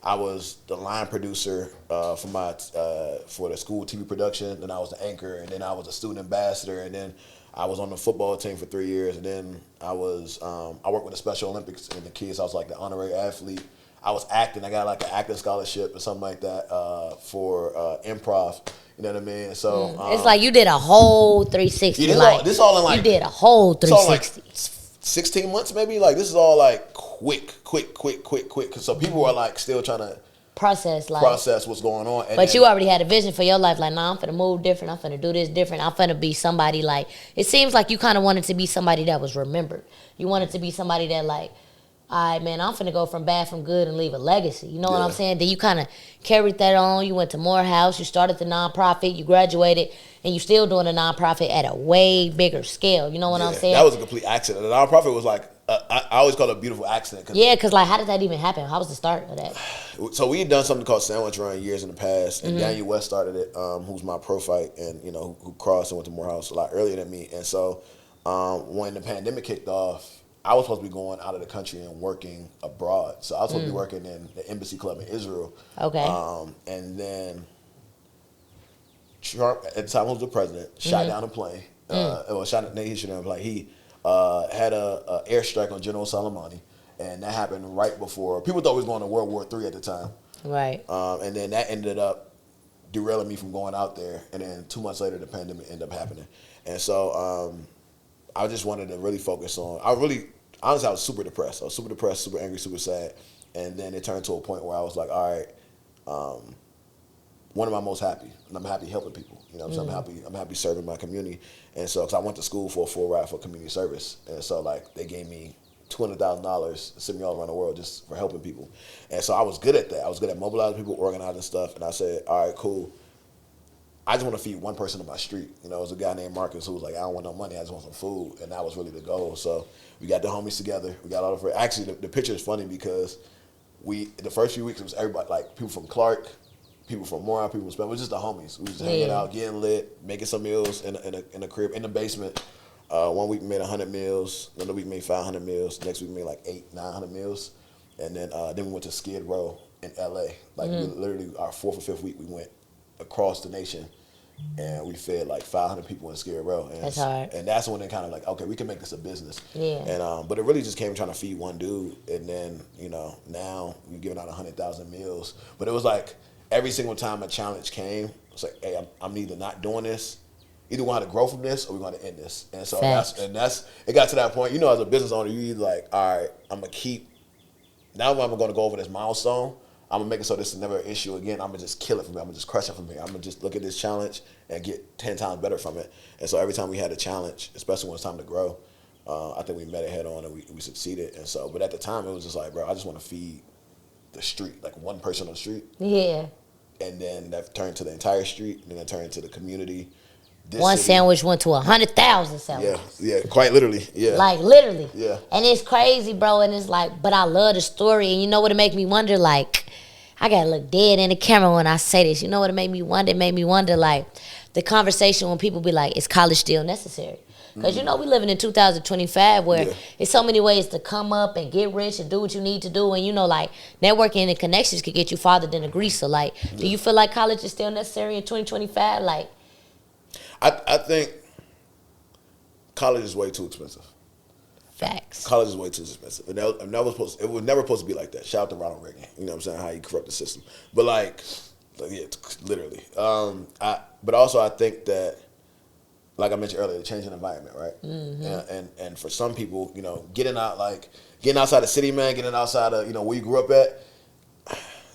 I was the line producer for the school TV production. Then I was the anchor. And then I was a student ambassador. And then I was on the football team for 3 years, and then I worked with the Special Olympics and the kids. I was like the honorary athlete. I was acting. I got like an acting scholarship or something like that for improv. You know what I mean? So it's like you did a whole 360. This all in like you did a whole 360. Like 16 months maybe. Like this is all like quick. So people are like still trying to process what's going on. And but you already had a vision for your life. Like, nah, I'm finna move different. I'm finna do this different. I'm finna be somebody like, it seems like you kind of wanted to be somebody that was remembered. You wanted to be somebody that like, all right, man, I'm finna go from bad from good and leave a legacy. You know what I'm saying? Then you kind of carried that on. You went to Morehouse. You started the nonprofit. You graduated. And you still doing a nonprofit at a way bigger scale. You know what I'm saying? That was a complete accident. The nonprofit was like, I always call it a beautiful accident. Because like, how did that even happen? How was the start of that? So we had done something called Sandwich Run years in the past, and Daniel West started it, who's my pro fight, and you know who crossed and went to Morehouse a lot earlier than me. And so when the pandemic kicked off, I was supposed to be going out of the country and working abroad. So I was supposed to be working in the embassy club in Israel. Okay. And then Trump, at the time he was the president, shot down a plane. He had a airstrike on General Soleimani, and that happened right before. People thought we was going to World War III at the time. Right. And then that ended up derailing me from going out there. And then 2 months later, the pandemic ended up happening. And so I just wanted to really focus on. Honestly, I was super depressed. I was super depressed, super angry, super sad. And then it turned to a point where I was like, all right, when am I most happy? And I'm happy helping people. You know what I'm saying? I'm happy serving my community. And so, because I went to school for a full ride for community service. And so, like, they gave me $200,000 to send me all around the world just for helping people. And so I was good at that. I was good at mobilizing people, organizing stuff. And I said, all right, cool. I just want to feed one person on my street. You know, it was a guy named Marcus who was like, I don't want no money, I just want some food. And that was really the goal. So we got the homies together. We got all the friends. Actually, the picture is funny because the first few weeks, it was everybody, like people from Clark, people from Morehouse, people from Spence. It was just the homies. We was just hanging out, getting lit, making some meals in a crib, in the basement. 1 week we made 100 meals. Another week we made 500 meals. Next week we made like 900 meals. And then we went to Skid Row in LA. Like we literally, our 4th or 5th week, we went across the nation, and we fed like 500 people in Skid Row. And that's hard. And that's when they kind of like, okay, we can make this a business. Yeah. And but it really just came trying to feed one dude, and then now we're giving out 100,000 meals. But it was like every single time a challenge came, it's like, hey, I'm either not doing this, either we're going to grow from this or we're going to end this. And so that's it got to that point. As a business owner, you either like, all right, I'm gonna keep. Now I'm going to go over this milestone. I'm going to make it so this is never an issue again. I'm going to just kill it from here. I'm going to just crush it from here. I'm going to just look at this challenge and get 10 times better from it. And so every time we had a challenge, especially when it's time to grow, I think we met it head on and we succeeded. And so, but at the time, it was just like, bro, I just want to feed the street, like one person on the street. Yeah. And then that turned to the entire street, and then that turned to the community. One sandwich went to 100,000 sandwiches. Yeah, quite literally. Yeah. Like literally. Yeah. And it's crazy, bro. And it's like, but I love the story. And you know what it make me wonder? Like, I gotta look dead in the camera when I say this. You know what it made me wonder? It made me wonder, like, the conversation when people be like, is college still necessary? Because we living in 2025 where it's so many ways to come up and get rich and do what you need to do. And, like, networking and connections could get you farther than a degree. So, like, do you feel like college is still necessary in 2025? Like, I think college is way too expensive. facts. College is way too expensive. It was never supposed to be like that. Shout out to Ronald Reagan. You know what I'm saying? How he corrupt the system. But yeah, literally. But also I think that, like I mentioned earlier, the changing environment, right? Mm-hmm. And for some people, getting outside the city, man, getting outside of where you grew up at.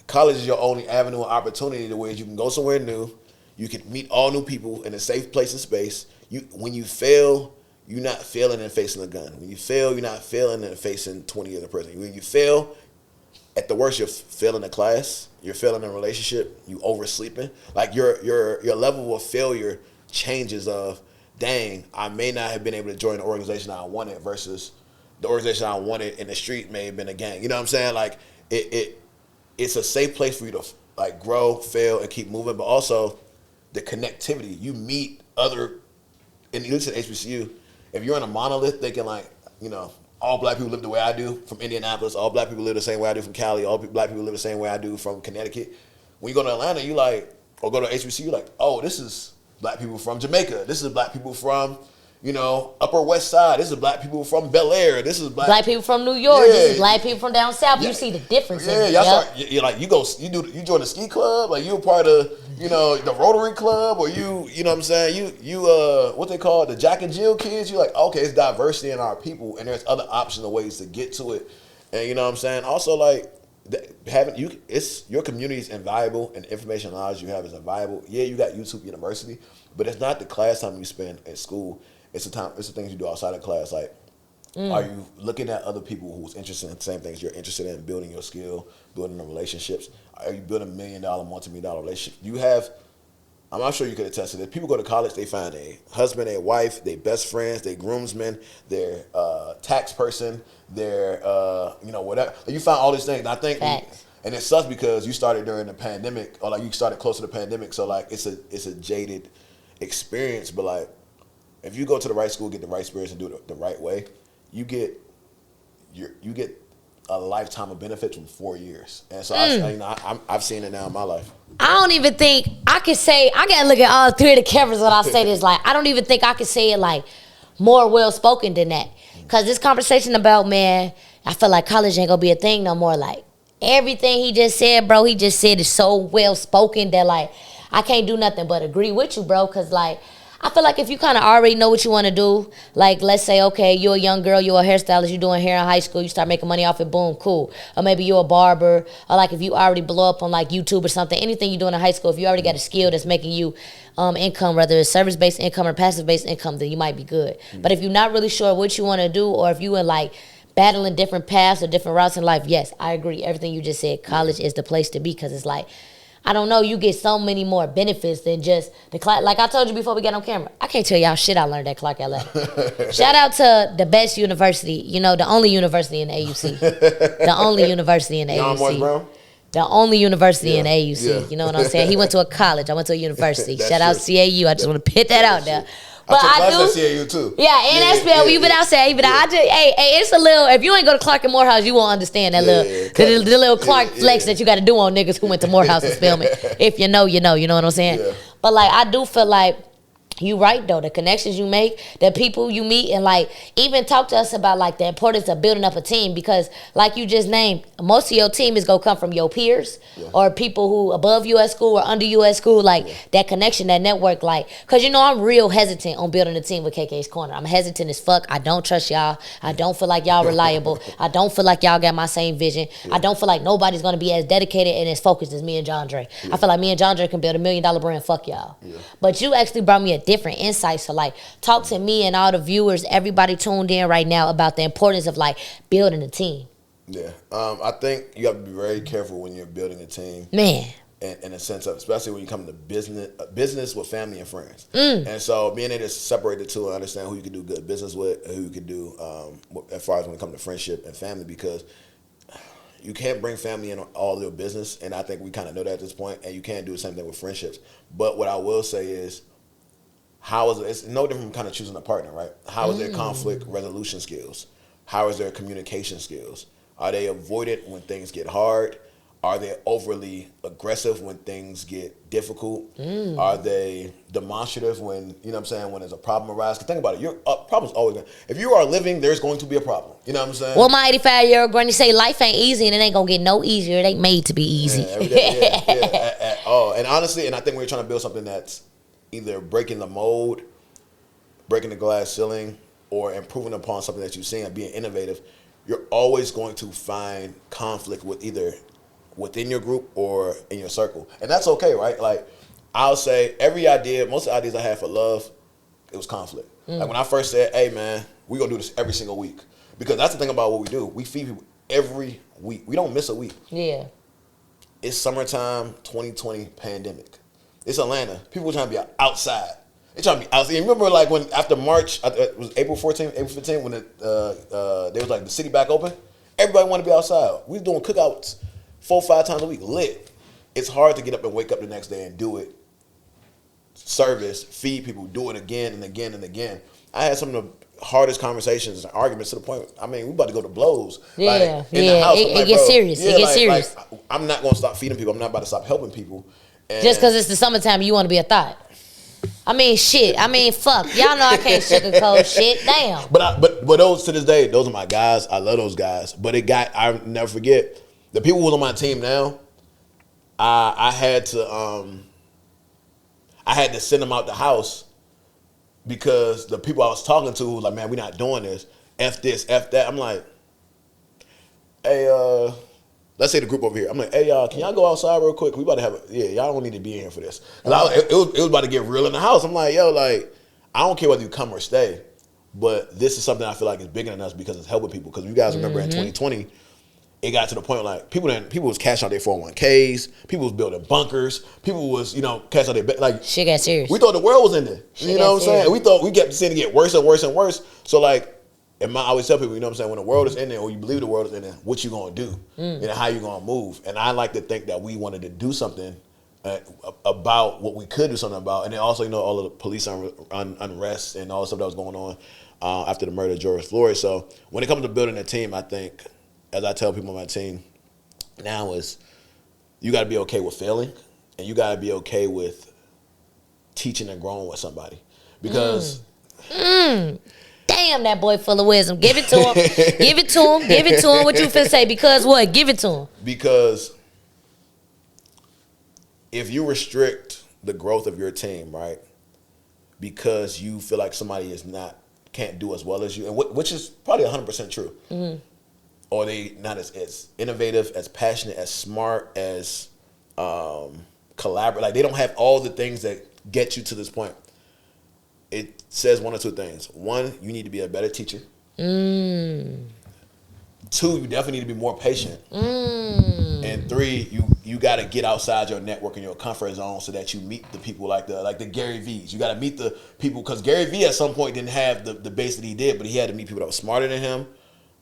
College is your only avenue and opportunity to where you can go somewhere new. You can meet all new people in a safe place and space. When you fail, you're not failing and facing a gun. When you fail, you're not failing and facing 20 years in prison. When you fail, at the worst, you're failing a class. You're failing a relationship. You oversleeping. Like your level of failure changes of, dang, I may not have been able to join the organization I wanted versus the organization I wanted in the street may have been a gang. You know what I'm saying? Like it's a safe place for you to like grow, fail, and keep moving, but also the connectivity. You meet other, and you listen to HBCU, if you're in a monolith thinking like, all black people live the way I do from Indianapolis, all black people live the same way I do from Cali, all black people live the same way I do from Connecticut. When you go to Atlanta, you like, or go to HBCU, you like, oh, this is black people from Jamaica. This is black people from, Upper West Side. This is black people from Bel Air. This is black people from New York. Yeah. This is black people from down south. Yeah. You see the difference. Yeah, y'all start. You join the ski club. Like you a part of, the Rotary Club, or you know what I'm saying. You what they call the Jack and Jill kids. You're like, okay, it's diversity in our people, and there's other options and ways to get to it. And you know what I'm saying. Also, like it's your community is invaluable, and the information and knowledge you have is invaluable. Yeah, you got YouTube University, but it's not the class time you spend at school. It's the things you do outside of class. Like, are you looking at other people who's interested in the same things you're interested in, building your skill, building the relationships? Are you building $1 million, multi-million-dollar relationship? I'm not sure you could attest to this. People go to college, they find a husband, a wife, their best friends, their groomsmen, their tax person, their, whatever. You find all these things. And I think, and it sucks because you started during the pandemic, or like you started close to the pandemic, so like it's a jaded experience, but like, if you go to the right school, get the right experience, and do it the right way, you get a lifetime of benefits from 4 years. And so I've seen it now in my life. I don't even think I could say, I gotta look at all three of the cameras when I say this. Like, I don't even think I could say it like more well spoken than that. Cause this conversation about, man, I feel like college ain't gonna be a thing no more. Like everything he just said, bro, is so well spoken that like I can't do nothing but agree with you, bro. Cause like I feel like if you kind of already know what you want to do, like let's say, okay, you're a young girl, you're a hairstylist, you're doing hair in high school, you start making money off it, boom, cool. Or maybe you're a barber, or like if you already blow up on like YouTube or something, anything you're doing in high school, if you already got a skill that's making you income, whether it's service-based income or passive-based income, then you might be good. But if you're not really sure what you want to do, or if you in like battling different paths or different routes in life, yes, I agree. Everything you just said, college is the place to be, because it's like, I don't know, you get so many more benefits than just the Clark. Like I told you before we got on camera, I can't tell y'all shit I learned at Clark LA. Shout out to the best university, you know, the only university in the AUC. The only university in the AUC. Brown? The only university in the AUC. Yeah. You know what I'm saying? He went to a college. I went to a university. Shout out CAU. I just want to put that out there. But I do. CAU too. Yeah, and SPL. You've been outside. But I just, hey, it's a little. If you ain't go to Clark and Morehouse, you won't understand that the little Clark flex that you got to do on niggas who went to Morehouse and film it. If you know, you know. You know what I'm saying? Yeah. But like, I do feel like. You right though, the connections you make, the people you meet, and like even talk to us about like the importance of building up a team, because like you just named, most of your team is gonna come from your peers or people who above you at school or under you at school, like that connection, that network, like, cause you know I'm real hesitant on building a team with KK's Corner. I'm hesitant as fuck. I don't trust y'all. I don't feel like y'all reliable. I don't feel like y'all got my same vision. I don't feel like nobody's gonna be as dedicated and as focused as me and John Dre. I feel like me and John Dre can build $1 million brand. Fuck y'all. But you actually brought me a different insights. So like talk to me and all the viewers, everybody tuned in right now, about the importance of like building a team. Yeah. I think you have to be very careful when you're building a team. Man. In a sense of, especially when you come to business with family and friends. And so being able to separate the two and understand who you can do good business with and who you can do as far as when it comes to friendship and family, because you can't bring family in all your business, and I think we kind of know that at this point, and you can't do the same thing with friendships. But what I will say is, it's no different from kind of choosing a partner, right? How is their conflict resolution skills? How is their communication skills? Are they avoidant when things get hard? Are they overly aggressive when things get difficult? Are they demonstrative when, you know what I'm saying, when there's a problem arises? Because think about it, your problem's always going to, if you are living, there's going to be a problem. You know what I'm saying? Well, my 85-year-old granny say life ain't easy and it ain't going to get no easier. It ain't made to be easy. At all. And honestly, and I think we're trying to build something that's either breaking the mold, breaking the glass ceiling, or improving upon something that you've seen and being innovative, you're always going to find conflict with either within your group or in your circle. And that's okay, right? Like, I'll say most of the ideas I had for love, it was conflict. Like when I first said, hey man, we're gonna do this every single week. Because that's the thing about what we do. We feed people every week. We don't miss a week. Yeah. It's summertime, 2020 pandemic. It's Atlanta. People trying to be outside. They trying to be outside. You remember like when after March, it was April 14th, April 15th, when they was like the city back open? Everybody wanted to be outside. We was doing cookouts 4 or 5 times a week, lit. It's hard to get up and wake up the next day and do it. Service, feed people, do it again and again and again. I had some of the hardest conversations and arguments to the point, I mean, we about to go to blows. Yeah, like, in the house, it gets serious. It gets serious. Like, I'm not going to stop feeding people. I'm not about to stop helping people. And just because it's the summertime, you want to be a thought. I mean, shit. I mean, fuck. Y'all know I can't sugarcoat shit. Damn. But those, to this day, those are my guys. I love those guys. But I'll never forget, the people who are on my team now, I had to send them out the house because the people I was talking to was like, man, we're not doing this. F this, F that. I'm like, hey, let's say the group over here. I'm like, hey, y'all, can y'all go outside real quick? We about to have y'all don't need to be in here for this. It was about to get real in the house. I'm like, yo, like, I don't care whether you come or stay, but this is something I feel like is bigger than us because it's helping people. Because you guys remember in 2020, it got to the point like people was cashing out their 401ks, people was building bunkers, people was, cashing out their, like, shit got serious. We thought the world was in there. You know what I'm saying? We thought we kept seeing it get worse and worse and worse. So like, and I always tell people, you know what I'm saying, when the world is in there, or you believe the world is in there, what you gonna do? How you gonna move? And I like to think that we wanted to do something about what we could do something about. And then also, all of the police unrest and all the stuff that was going on after the murder of George Floyd. So when it comes to building a team, I think, as I tell people on my team now, is you gotta be okay with failing, and you gotta be okay with teaching and growing with somebody. Because damn, that boy full of wisdom. Give it to him. Give it to him. Give it to him. What you finna say? Because what? Give it to him. Because if you restrict the growth of your team, right, because you feel like somebody can't do as well as you, and which is probably 100% true. Mm-hmm. Or they not as innovative, as passionate, as smart, as collaborate. Like they don't have all the things that get you to this point. It says one or two things. One, you need to be a better teacher. Two, you definitely need to be more patient. And three, you got to get outside your network and your comfort zone so that you meet the people like the Gary V's. You got to meet the people, because Gary V at some point didn't have the base that he did, but he had to meet people that were smarter than him.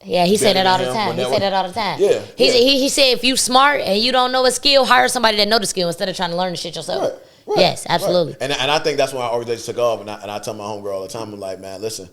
Yeah, he said that all the time. He said that all the time. Yeah. He said if you smart and you don't know a skill, hire somebody that know the skill instead of trying to learn the shit yourself. Right. Yes, absolutely. Right. And I think that's why our organization took off. And I tell my homegirl all the time, I'm like, man, listen,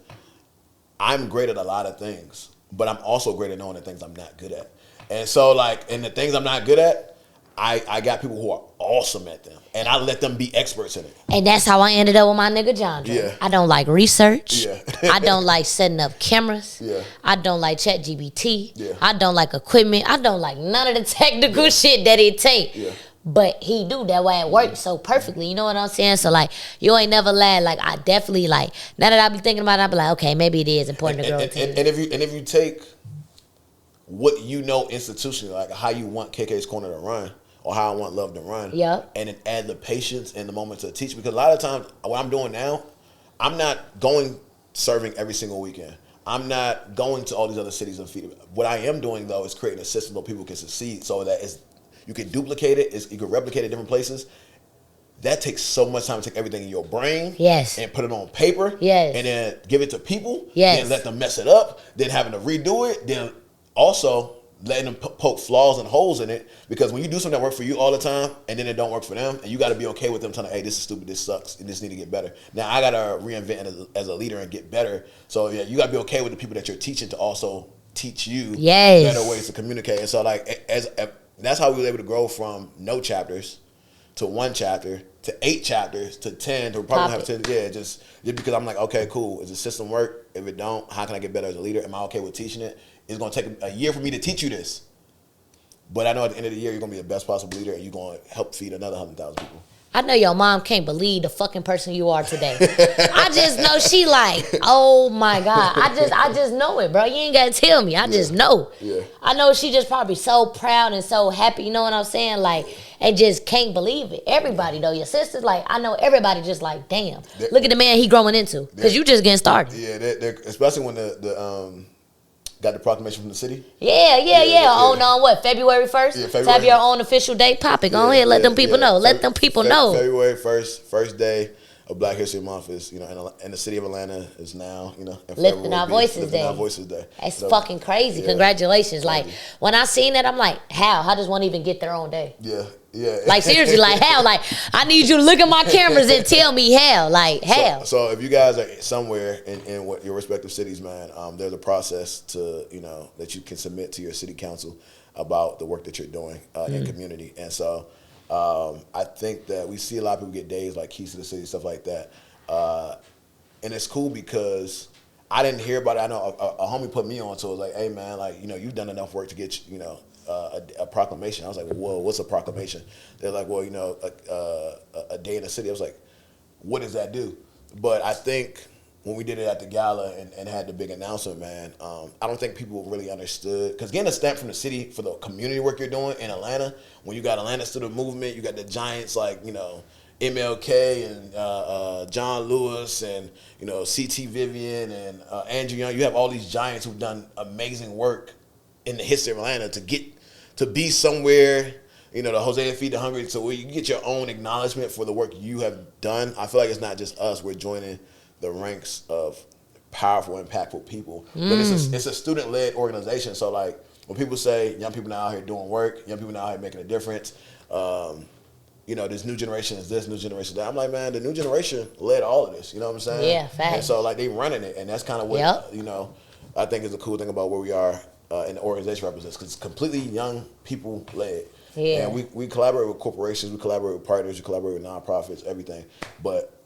I'm great at a lot of things, but I'm also great at knowing the things I'm not good at. And so, and the things I'm not good at, I got people who are awesome at them, and I let them be experts in it. And that's how I ended up with my nigga John. Yeah. I don't like research. Yeah. I don't like setting up cameras. Yeah. I don't like ChatGPT. Yeah. I don't like equipment. I don't like none of the technical shit that it take. Yeah. But he do that way it works so perfectly. You know what I'm saying? So you ain't never lied. I definitely now that I be thinking about it, I be like, okay, maybe it is important to grow. And if you take what you know institutionally, like how you want KK's Corner to run, or how I want Love to run, and then add the patience and the moment to teach. Because a lot of times, what I'm doing now, I'm not going serving every single weekend. I'm not going to all these other cities and feeding. What I am doing, though, is creating a system where people can succeed so that you can duplicate it, you can replicate it in different places. That takes so much time to take everything in your brain, and put it on paper, and then give it to people, then let them mess it up, then having to redo it, then also letting them poke flaws and holes in it. Because when you do something that works for you all the time and then it don't work for them, and you got to be okay with them telling, hey, this is stupid, this sucks, and this need to get better. Now I got to reinvent as a leader and get better. So you got to be okay with the people that you're teaching to also teach you better ways to communicate. And so that's how we were able to grow from no chapters to 1 chapter to 8 chapters to 10 to probably have 10. Yeah, just because I'm like, okay, cool. Does the system work? If it don't, how can I get better as a leader? Am I okay with teaching it? It's going to take a year for me to teach you this. But I know at the end of the year, you're going to be the best possible leader, and you're going to help feed another 100,000 people. I know your mom can't believe the fucking person you are today. I just know she oh my God. I just know it, bro. You ain't got to tell me. I just know. Yeah. I know she just probably so proud and so happy, you know what I'm saying? And just can't believe it. Everybody, though. Your sisters, I know everybody just damn. Look at the man he growing into. Because you just getting started. Yeah, especially when got the proclamation from the city. Yeah. On what, February 1st? Yeah, February. To have your own official day. Pop it. Go ahead. Let them people know. Let them people know. February 1st, first day of Black History Month is, in the city of Atlanta is now, Lifting our voices there. That's fucking crazy. Yeah. Congratulations. When I seen that, I'm like, how? How does one even get their own day? Yeah. Seriously, how? I need you to look at my cameras and tell me how. How? So if you guys are somewhere in what your respective cities, man, there's a process to, that you can submit to your city council about the work that you're doing in community. And so I think that we see a lot of people get days like Keys to the City, stuff like that. And it's cool because I didn't hear about it. I know a homie put me on to it. It was like, hey, man, you've done enough work to get, a proclamation. I was like, whoa, what's a proclamation? They're like, well, a day in the city. I was like, what does that do? But I think when we did it at the gala and had the big announcement, man, I don't think people really understood. Because getting a stamp from the city for the community work you're doing in Atlanta, when you got Atlanta Student Movement, you got the giants MLK and John Lewis and, C.T. Vivian and Andrew Young. You have all these giants who've done amazing work in the history of Atlanta to be somewhere, the Hosea Feed the Hungry, so where you get your own acknowledgement for the work you have done. I feel like it's not just us. We're joining the ranks of powerful, impactful people. But it's a student-led organization. So, when people say young people now out here doing work, young people now out here making a difference, this new generation is this, new generation is that. I'm like, man, the new generation led all of this. You know what I'm saying? Yeah, facts. And so, they running it. And that's kind of what, I think is the cool thing about where we are and the organization represents, because it's completely young people led. Yeah. And we collaborate with corporations, we collaborate with partners, we collaborate with nonprofits, everything. But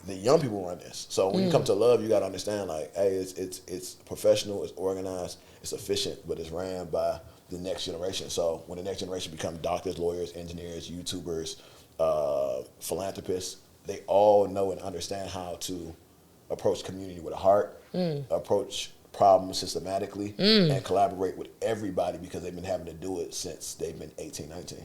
the young people run this. So when you come to Love, you got to understand, hey, it's professional, it's organized, it's efficient, but it's ran by the next generation. So when the next generation become doctors, lawyers, engineers, YouTubers, philanthropists, they all know and understand how to approach community with a heart, approach problems systematically, and collaborate with everybody because they've been having to do it since they've been 18, 19.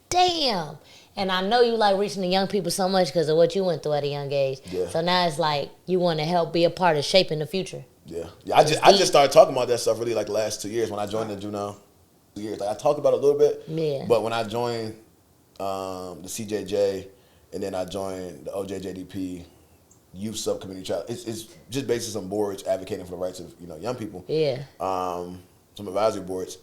Damn. And I know you like reaching the young people so much because of what you went through at a young age. Yeah. So now it's like you want to help be a part of shaping the future. Yeah. I just started talking about that stuff really like the last 2 years when I joined the Juno. 2 years. Like I talked about it a little bit. Yeah. But when I joined the CJJ and then I joined the OJJDP youth subcommittee trial, it's just basically some boards advocating for the rights of young people. Yeah. Some advisory boards.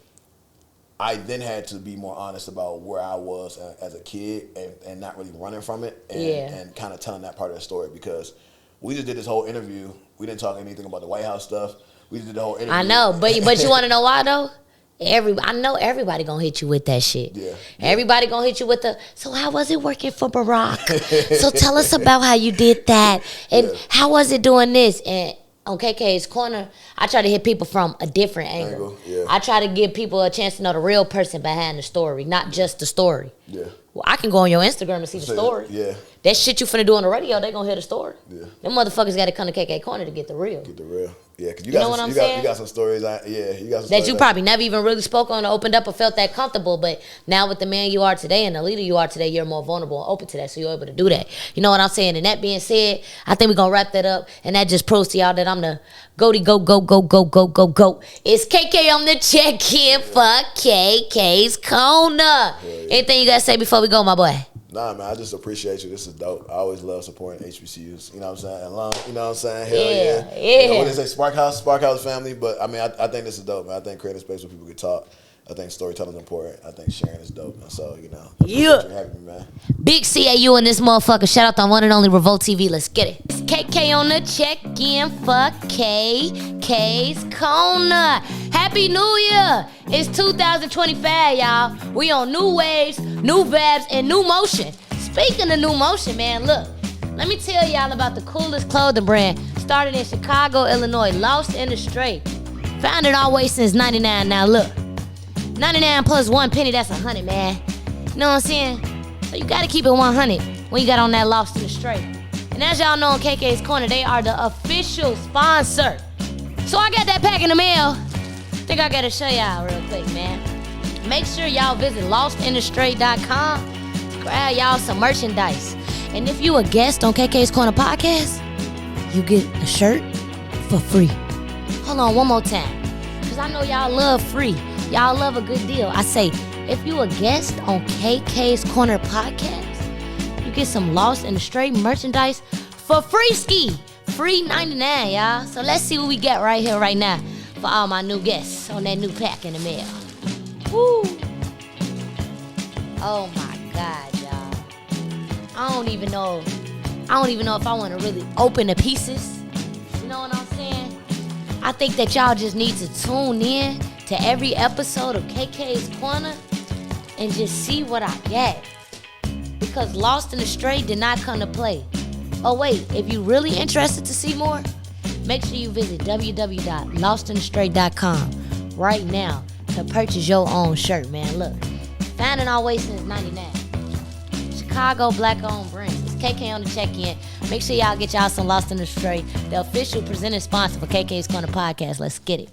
I then had to be more honest about where I was as a kid and not really running from it and kind of telling that part of the story because we just did this whole interview. We didn't talk anything about the White House stuff. We just did the whole interview. I know, but you want to know why though? I know everybody gonna hit you with that shit. Yeah. Everybody gonna hit you with so how was it working for Barack? So tell us about how you did that. And how was it doing this? And on KK's Corner, I try to hit people from a different angle. Yeah. I try to give people a chance to know the real person behind the story, not just the story. Yeah. Well, I can go on your Instagram and see the story. Yeah. That shit you finna do on the radio, they gonna hear the story. Yeah. Them motherfuckers gotta come to KK Corner to get the real. Get the real. Yeah, because You know what I'm saying? You got some stories. You got some That stories you probably never even really spoke on or opened up or felt that comfortable, but now with the man you are today and the leader you are today, you're more vulnerable and open to that, so you're able to do that. You know what I'm saying? And that being said, I think we're going to wrap that up, and that just proves to y'all that I'm the goaty, go. It's KK on the check-in for KK's Corner. Anything you got to say before we go, my boy? Nah, man, I just appreciate you. This is dope. I always love supporting HBCUs. You know what I'm saying? You know what I'm saying? Hell yeah. Yeah. What they say, Spark House family. But, I mean, I think this is dope, man. I think creating a space where people can talk. I think storytelling is important. I think sharing is dope. And so, appreciate you having me, man. Big CAU in this motherfucker. Shout out to one and only Revolt TV. Let's get it. It's KK on the check-in for KK's Corner. Happy New Year. It's 2025, y'all. We on new waves, new vibes, and new motion. Speaking of new motion, man, look. Let me tell y'all about the coolest clothing brand. Started in Chicago, Illinois. Lost in the Straight. Founded always since 99. Now, look. 99 plus 1 penny, that's 100, man. You know what I'm saying? So you gotta keep it 100 when you got on that Lost in the Straight. And as y'all know on KK's Corner, they are the official sponsor. So I got that pack in the mail. Think I gotta show y'all real quick, man. Make sure y'all visit lostinthestraight.com to grab y'all some merchandise. And if you a guest on KK's Corner podcast, you get a shirt for free. Hold on one more time, because I know y'all love free. Y'all love a good deal. I say, if you a guest on KK's Corner podcast, you get some Lost in the Straight merchandise for free ski. Free 99, y'all. So let's see what we get right here, right now for all my new guests on that new pack in the mail. Woo. Oh my God, y'all. I don't even know if I want to really open the pieces. You know what I'm saying? I think that y'all just need to tune in to every episode of KK's Corner and just see what I get. Because Lost in the Straight did not come to play. Oh wait, if you're really interested to see more, make sure you visit www.lostinthestraight.com right now to purchase your own shirt, man. Look, founded always since 99. Chicago black-owned brands. It's KK on the check-in. Make sure y'all get y'all some Lost in the Straight, the official presenting sponsor for KK's Corner podcast. Let's get it.